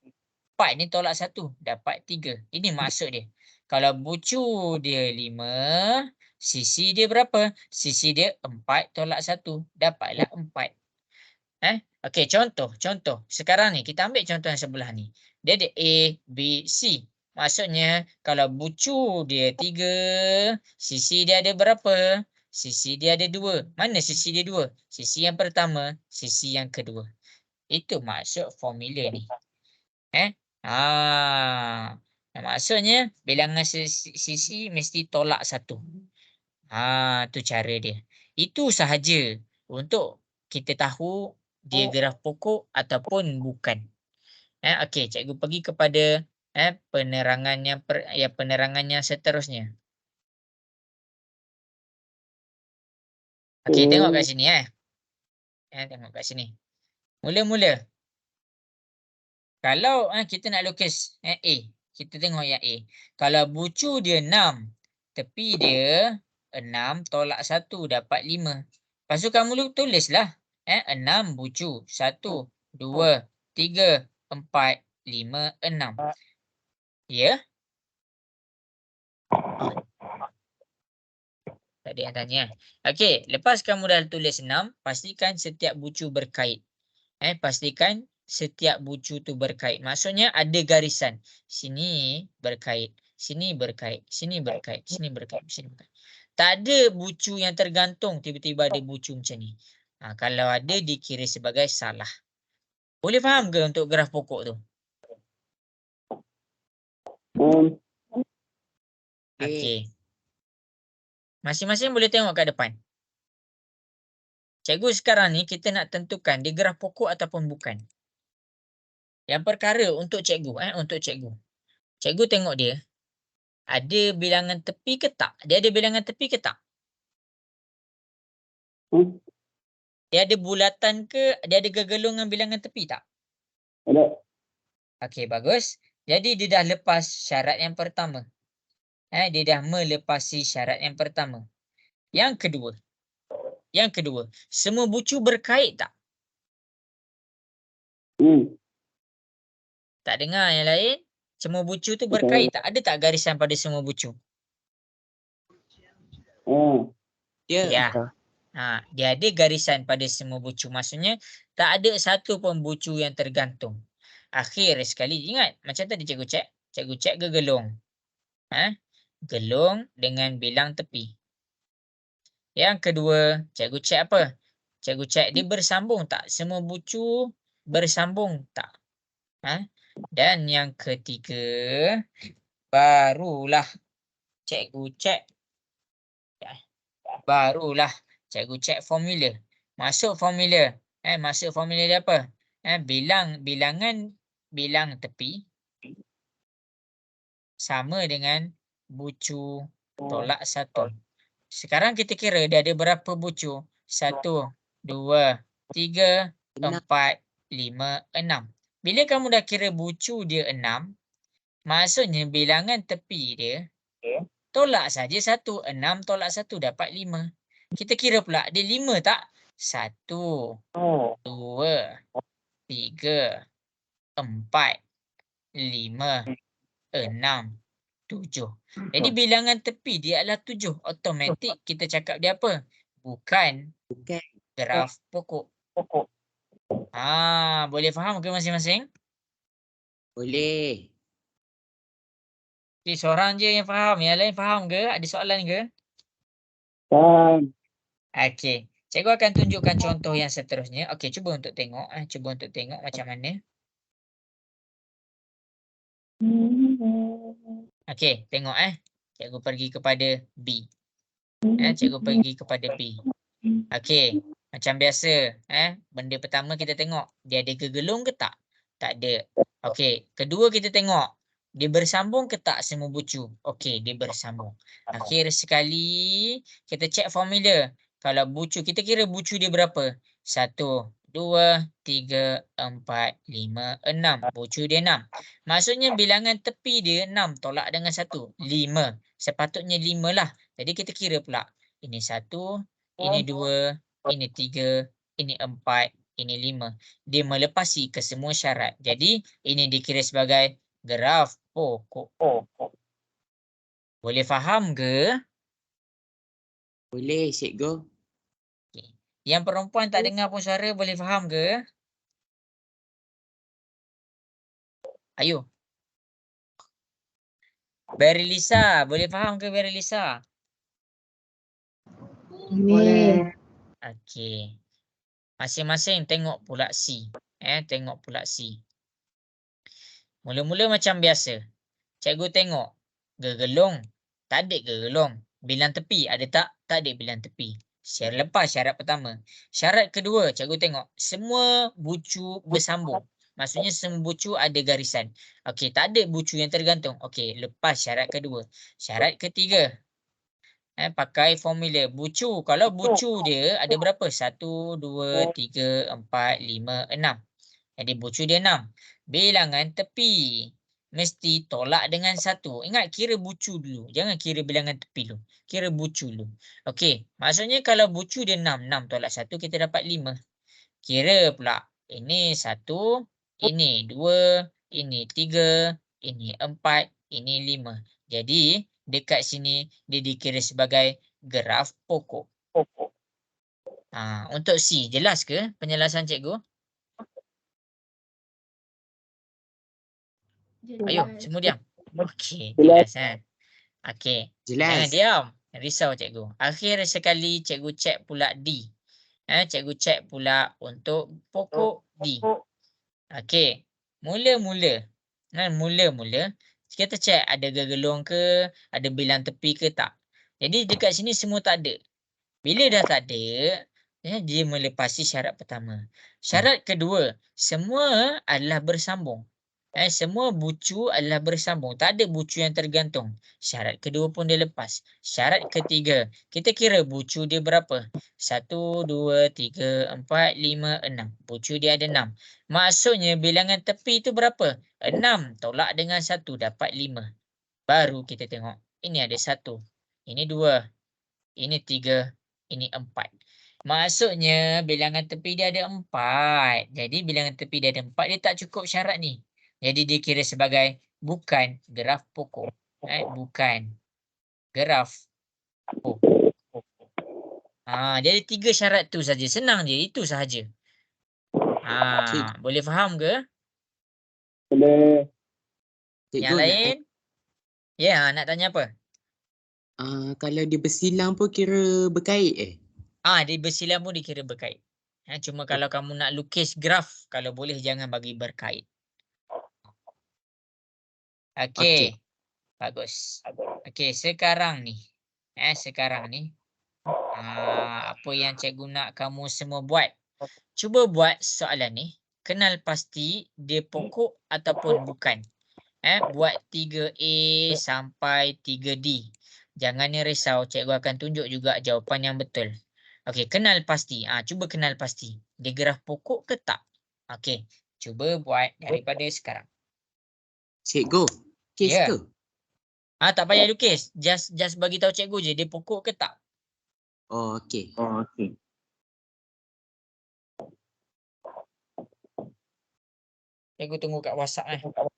4 ni tolak 1. Dapat 3. Ini maksud dia. Kalau bucu dia 5, sisi dia berapa? Sisi dia 4 tolak 1. Dapatlah 4. Okey, contoh. Sekarang ni, kita ambil contoh yang sebelah ni. Dia ada A, B, C. Maksudnya, kalau bucu dia 3, sisi dia ada berapa? Sisi dia ada 2. Mana sisi dia 2? Sisi yang pertama, sisi yang kedua. Itu maksud formula ni. Maksudnya, bilangan sisi mesti tolak 1. Tu cara dia. Itu sahaja untuk kita tahu dia graf pokok ataupun bukan. Okey, cikgu pergi kepada penerangannya seterusnya. Okey, tengok kat sini tengok kat sini. Mula-mula, kalau kita nak lukis A, kita tengok yang A. Kalau bucu dia 6, tepi dia 6 tolak 1 dapat 5. Lepas tu kamu tulislah 6 bucu. 1, 2, 3, 4, 5, 6. Ya? Tak ada yang tanya. Okey, lepas kamu dah tulis 6, pastikan setiap bucu berkait. Pastikan setiap bucu tu berkait. Maksudnya ada garisan. Sini berkait, sini berkait, sini berkait, sini berkait, sini berkait. Tak ada bucu yang tergantung tiba-tiba ada bucu macam ni. Kalau ada dikira sebagai salah. Boleh faham ke untuk graf pokok tu? Okey. Masing-masing boleh tengok kat depan. Cikgu sekarang ni kita nak tentukan dia graf pokok ataupun bukan. Yang perkara untuk cikgu, Cikgu tengok dia. Ada bilangan tepi ke tak? Dia ada bilangan tepi ke tak?
Hmm?
Dia ada bulatan ke? Dia ada gegelung dengan bilangan tepi tak?
Ada.
Okey, bagus. Jadi dia dah lepas syarat yang pertama. Dia dah melepasi syarat yang pertama. Yang kedua, semua bucu berkait tak?
Hmm.
Tak dengar yang lain? Semua bucu tu berkait tak? Ada tak garisan pada semua bucu?
Ya.
Ya. Dia ada garisan pada semua bucu. Maksudnya tak ada satu pun bucu yang tergantung. Akhir sekali, ingat macam tadi cikgu cek. Cikgu cek gegelung. Gelung dengan bilang tepi. Yang kedua, cikgu cek apa? Cikgu cek dia bersambung tak? Semua bucu bersambung tak? Dan yang ketiga, barulah cikgu cek. Cikgu cek formula. Masuk formula. Masuk formula dia apa? Bilang tepi sama dengan bucu tolak 1. Sekarang kita kira dia ada berapa bucu? 1, 2, 3, 4, 5, 6. Bila kamu dah kira bucu dia 6, maksudnya bilangan tepi dia tolak saja 1. 6 tolak 1 dapat 5. Kita kira pula dia 5 tak? 1, 2, 3, 4, 5, 6, 7. Jadi bilangan tepi dia adalah 7. Automatik kita cakap dia apa? Bukan graf pokok. Boleh faham ke masing-masing?
Boleh.
Jadi seorang je yang faham. Yang lain faham ke? Ada soalan ke?
Faham.
Okey. Cikgu akan tunjukkan contoh yang seterusnya. Okey, cuba untuk tengok. Cuba untuk tengok macam mana. Okey, tengok Cikgu pergi kepada B. Cikgu pergi kepada B. Okey, macam biasa. Benda pertama kita tengok. Dia ada gegelung ke tak? Tak ada. Okey, kedua kita tengok. Dia bersambung ke tak semua bucu? Okey, dia bersambung. Akhir sekali, kita cek formula. Kalau bucu, kita kira bucu dia berapa? 1, 2, 3, 4, 5, 6. Bucu dia 6. Maksudnya bilangan tepi dia 6 tolak dengan 1. 5. Sepatutnya 5 lah. Jadi kita kira pula. Ini 1, ini 2, ini 3, ini 4, ini 5. Dia melepasi ke semua syarat. Jadi ini dikira sebagai graf pokok. Boleh faham ke?
Boleh, cikgu.
Okay. Yang perempuan tak dengar pun suara boleh faham ke? Ayo. Berry Lisa, boleh faham ke Berry Lisa?
Boleh.
Okey. Masing-masing tengok pula C. Tengok pula C. Mula-mula macam biasa. Cikgu tengok. Gegelung. Tak ada gegelung. Bilang tepi ada tak? Tak ada bilang tepi. Lepas syarat pertama. Syarat kedua, cikgu tengok. Semua bucu bersambung. Maksudnya semua bucu ada garisan. Okey, tak ada bucu yang tergantung. Okey, lepas syarat kedua. Syarat ketiga. Pakai formula bucu. Kalau bucu dia ada berapa? 1, 2, 3, 4, 5, 6. Jadi bucu dia 6. Bilangan tepi mesti tolak dengan 1. Ingat kira bucu dulu. Jangan kira bilangan tepi dulu. Kira bucu dulu. Okey. Maksudnya kalau bucu dia 6. 6 tolak 1 kita dapat 5. Kira pula. Ini 1. Ini 2. Ini 3. Ini 4. Ini 5. Jadi dekat sini dia dikira sebagai graf pokok. Untuk C, jelas ke penjelasan cikgu? Ayo, semua diam. Okey, jelas Okey. Jangan
Jelas.
diam. Risau cikgu. Akhir sekali cikgu cek pula D. Cikgu cek pula untuk pokok D. Okey. Mula-mula kita cek ada gegelung ke, ada bilang tepi ke tak. Jadi dekat sini semua tak ada. Bila dah tak ada, dia melepasi syarat pertama. Syarat kedua, semua adalah bersambung. Semua bucu adalah bersambung. Tak ada bucu yang tergantung. Syarat kedua pun dia lepas. Syarat ketiga. Kita kira bucu dia berapa? 1, 2, 3, 4, 5, 6. Bucu dia ada 6. Maksudnya bilangan tepi itu berapa? 6. Tolak dengan 1 dapat 5. Baru kita tengok. Ini ada 1. Ini 2. Ini 3. Ini 4. Maksudnya bilangan tepi dia ada 4. Jadi bilangan tepi dia ada 4. Dia tak cukup syarat ni. Jadi dikira sebagai bukan graf pokok. Bukan graf pokok. Jadi 3 syarat tu saja. Senang je. Itu sahaja. Boleh faham ke?
Boleh.
Yang lain? Ya, nak tanya apa?
Kalau dia bersilang pun kira berkait
Dia bersilang pun dikira berkait. Cuma kalau kamu nak lukis graf, kalau boleh jangan bagi berkait. Okey. Bagus. Okey, sekarang ni. Apa yang cikgu nak kamu semua buat? Cuba buat soalan ni. Kenal pasti dia pokok ataupun bukan. Buat 3A sampai 3D. Jangan ni risau, cikgu akan tunjuk juga jawapan yang betul. Okey, kenal pasti. Cuba kenal pasti. Dia graf pokok ke tak? Okey, cuba buat daripada sekarang.
Cikgu, kes
Ya.
ke?
Tak payah lukis. Just bagi tahu cikgu je dia pokok ke tak.
Oh, okey.
Cikgu tunggu kat WhatsApp .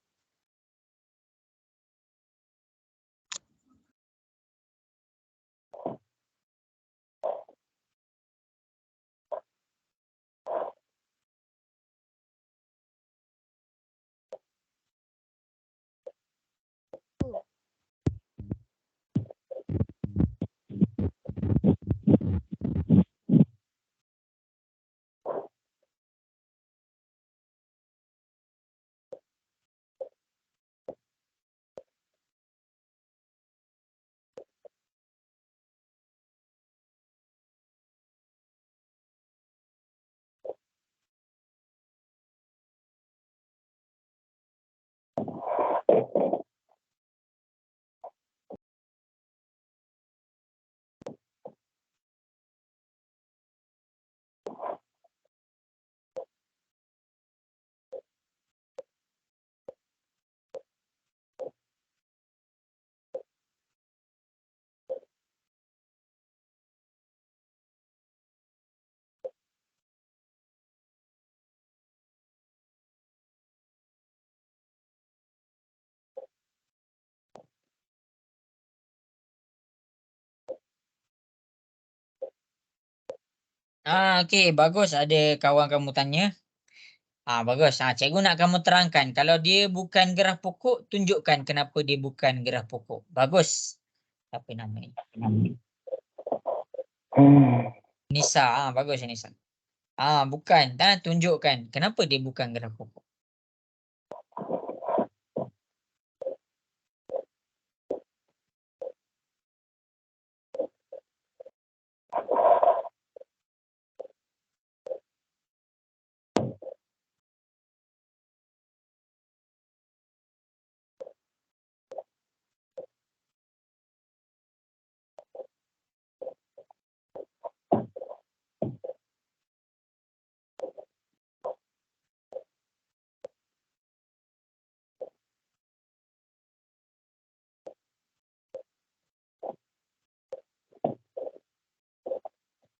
Okey, bagus ada kawan kamu tanya. Bagus. Cikgu nak kamu terangkan. Kalau dia bukan graf pokok, tunjukkan kenapa dia bukan graf pokok. Bagus. Apa nama ni? Nisa. Bagus Nisa. Bukan. Tunjukkan kenapa dia bukan graf pokok.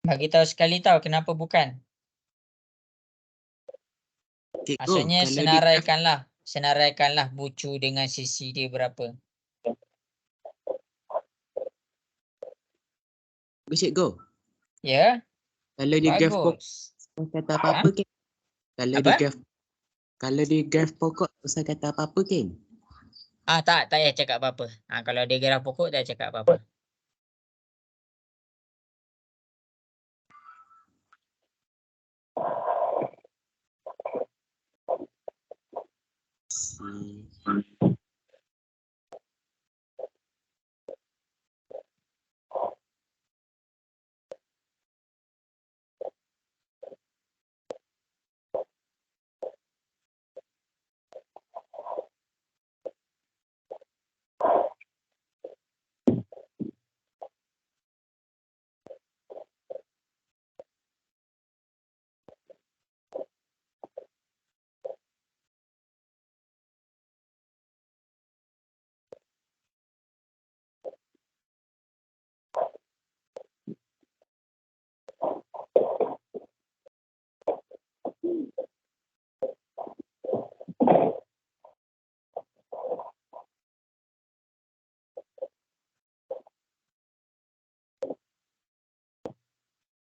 Bagi tahu sekali tahu kenapa bukan.
Cikgu,
Maksudnya
kalau
senaraikanlah bucu dengan sisi dia berapa.
Cikgu,
Ya.
kalau dia graf pokok,
Bagus.
kata apa-apa kan?
Apa?
Kalau dia graf pokok, usah kata apa-apa kan?
Tak payah cakap apa-apa. Kalau dia graf pokok, tak cakap apa-apa.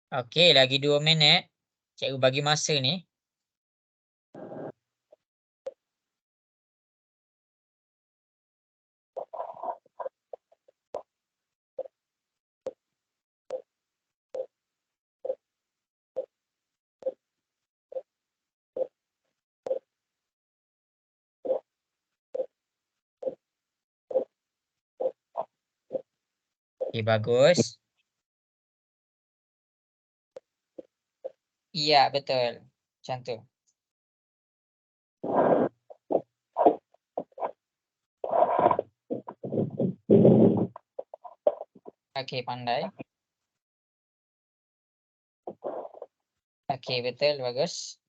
Okey, lagi 2 minit. Cikgu bagi masa ni. Okey, bagus. Iya, betul. Macam tu. Okey, pandai. Okey, betul, bagus.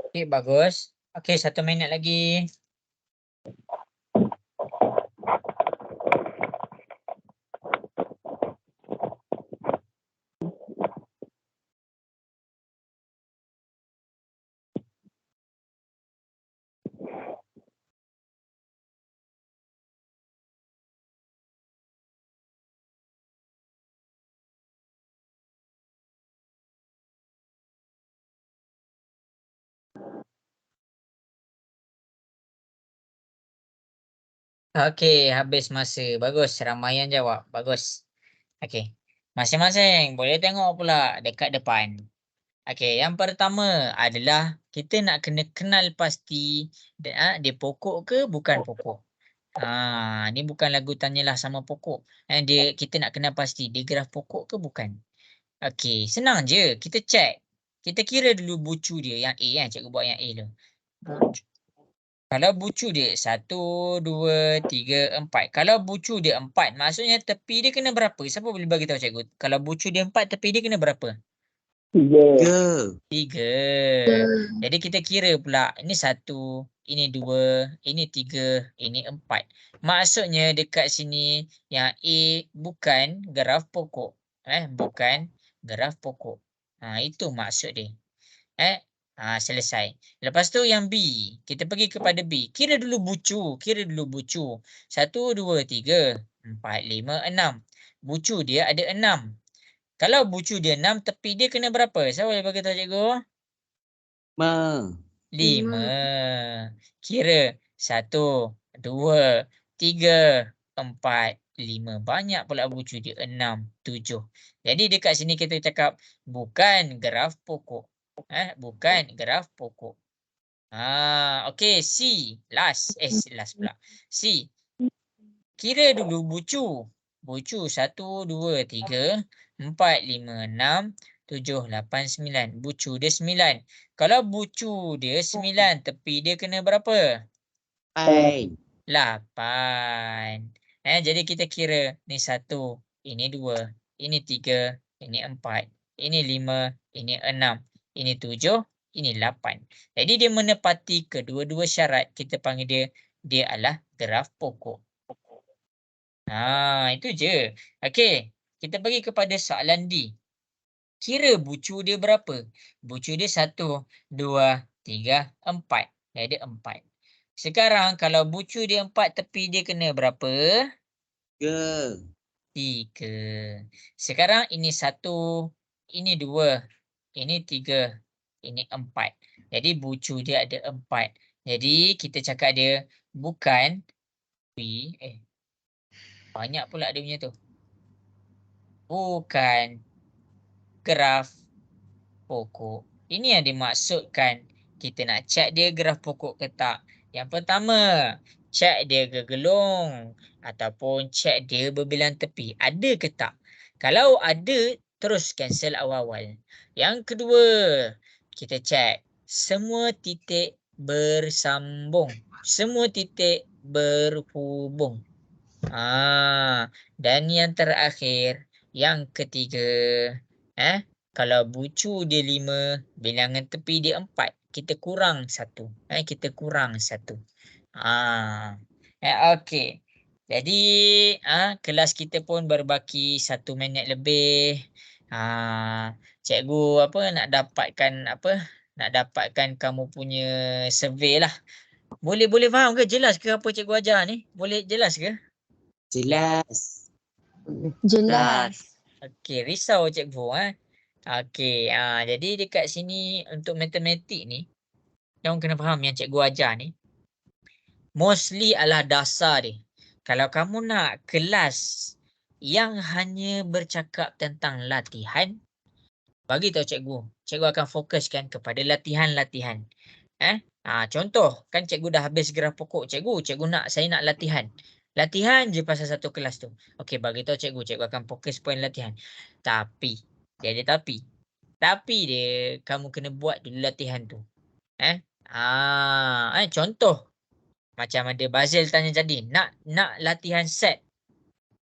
Okey, bagus. Okey, 1 minit lagi. Okey, habis masa. Bagus, ramai yang jawab. Bagus. Okey. Masing-masing boleh tengok pula dekat depan. Okey, yang pertama adalah kita nak kena kenal pasti dia pokok ke bukan pokok. Ni bukan lagu tanyalah sama pokok. Kita nak kenal pasti dia graf pokok ke bukan. Okey, senang je. Kita check. Kita kira dulu bucu dia yang A kan. Cikgu buat yang A dulu. Kalau bucu dia 1, 2, 3, 4. Kalau bucu dia 4, maksudnya tepi dia kena berapa? Siapa boleh bagi tahu cikgu? Kalau bucu dia 4, tepi dia kena berapa?
3.
3. Jadi kita kira pula. Ini 1, ini 2, ini 3, ini 4. Maksudnya dekat sini yang A bukan graf pokok. Bukan graf pokok. Itu maksud dia. Selesai. Lepas tu yang B. Kita pergi kepada B. Kira dulu bucu. 1, 2, 3, 4, 5, 6. Bucu dia ada 6. Kalau bucu dia 6, tepi dia kena berapa? Siapa boleh bagi tahu cikgu? 5. Kira 1, 2, 3, 4, 5. Banyak pula bucu dia. 6, 7. Jadi dekat sini kita cakap bukan graf pokok. Bukan graf pokok. Okey, C. Last pula. C. Kira dulu bucu. Bucu 1, 2, 3, 4, 5, 6, 7, 8, 9. Bucu dia 9. Kalau bucu dia 9, tepi dia kena berapa? 8. Jadi kita kira ni 1, ini 2, ini 3, ini 4, ini 5, ini 6, ini 7, ini 8. Jadi dia menepati kedua-dua syarat. Kita panggil dia adalah graf pokok. Itu je. Okey, kita pergi kepada soalan D. Kira bucu dia berapa? Bucu dia 1, 2, 3, 4. Dia ada 4. Sekarang kalau bucu dia 4, tepi dia kena berapa? 3. Sekarang ini 1, ini 2, ini 3, ini 4. Jadi bucu dia ada 4. Jadi kita cakap dia bukan banyak pula dia punya tu. Bukan graf pokok. Ini yang dimaksudkan kita nak check dia graf pokok ke tak. Yang pertama, Cek dia gegelung ataupun cek dia berbilang tepi. Ada ke tak? Kalau ada, terus cancel awal-awal. Yang kedua, kita cek semua titik bersambung. Semua titik berhubung. Dan yang terakhir, yang ketiga, kalau bucu dia 5, bilangan tepi dia 4, kita kurang 1. Kita kurang 1. Okey. Jadi, kelas kita pun berbaki 1 minit lebih. Cikgu nak dapatkan kamu punya survey lah. Boleh faham ke? Jelas ke apa cikgu ajar ni? Boleh jelas ke?
Jelas.
Jelas.
Okey, risau cikgu Okey, jadi dekat sini untuk matematik ni, kamu kena faham yang cikgu ajar ni mostly adalah dasar dia. Kalau kamu nak kelas yang hanya bercakap tentang latihan, bagi tahu cikgu. Cikgu akan fokuskan kepada latihan-latihan. Contoh, kan cikgu dah habis graf pokok cikgu. Saya nak latihan. Latihan je pasal satu kelas tu. Okey, bagi tahu cikgu. Cikgu akan fokus poin latihan. Tapi, dia ada tapi. Tapi dia, kamu kena buat dulu latihan tu. Contoh, macam ada Bazil tanya tadi, nak latihan set.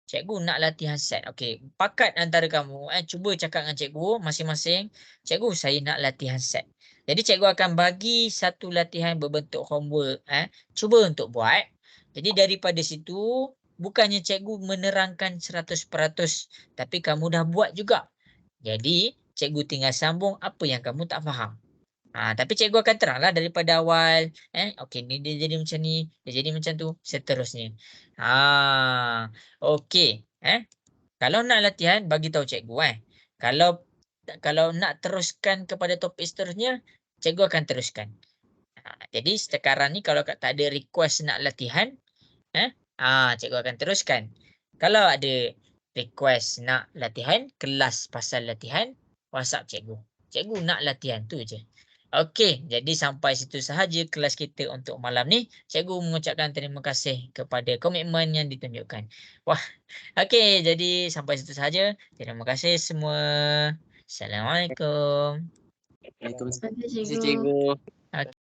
Cikgu nak latihan set. Okey, pakat antara kamu cuba cakap dengan cikgu masing-masing. Cikgu, saya nak latihan set. Jadi cikgu akan bagi satu latihan berbentuk homework. Cuba untuk buat. Jadi daripada situ, bukannya cikgu menerangkan 100%, tapi kamu dah buat juga. Jadi, cikgu tinggal sambung apa yang kamu tak faham. Tapi cikgu akan teranglah daripada awal. Okey, ni dia jadi macam ni, dia jadi macam tu, seterusnya. Okey. Kalau nak latihan, bagi tahu cikgu. Kalau nak teruskan kepada topik seterusnya, cikgu akan teruskan. Jadi sekarang ni kalau tak ada request nak latihan, cikgu akan teruskan. Kalau ada request nak latihan, kelas pasal latihan, WhatsApp cikgu. Cikgu nak latihan tu je. Okey, jadi sampai situ sahaja kelas kita untuk malam ni. Cikgu mengucapkan terima kasih kepada komitmen yang ditunjukkan. Okey, jadi sampai situ sahaja. Terima kasih semua. Assalamualaikum.
Waalaikumsalam.
Ada cikgu.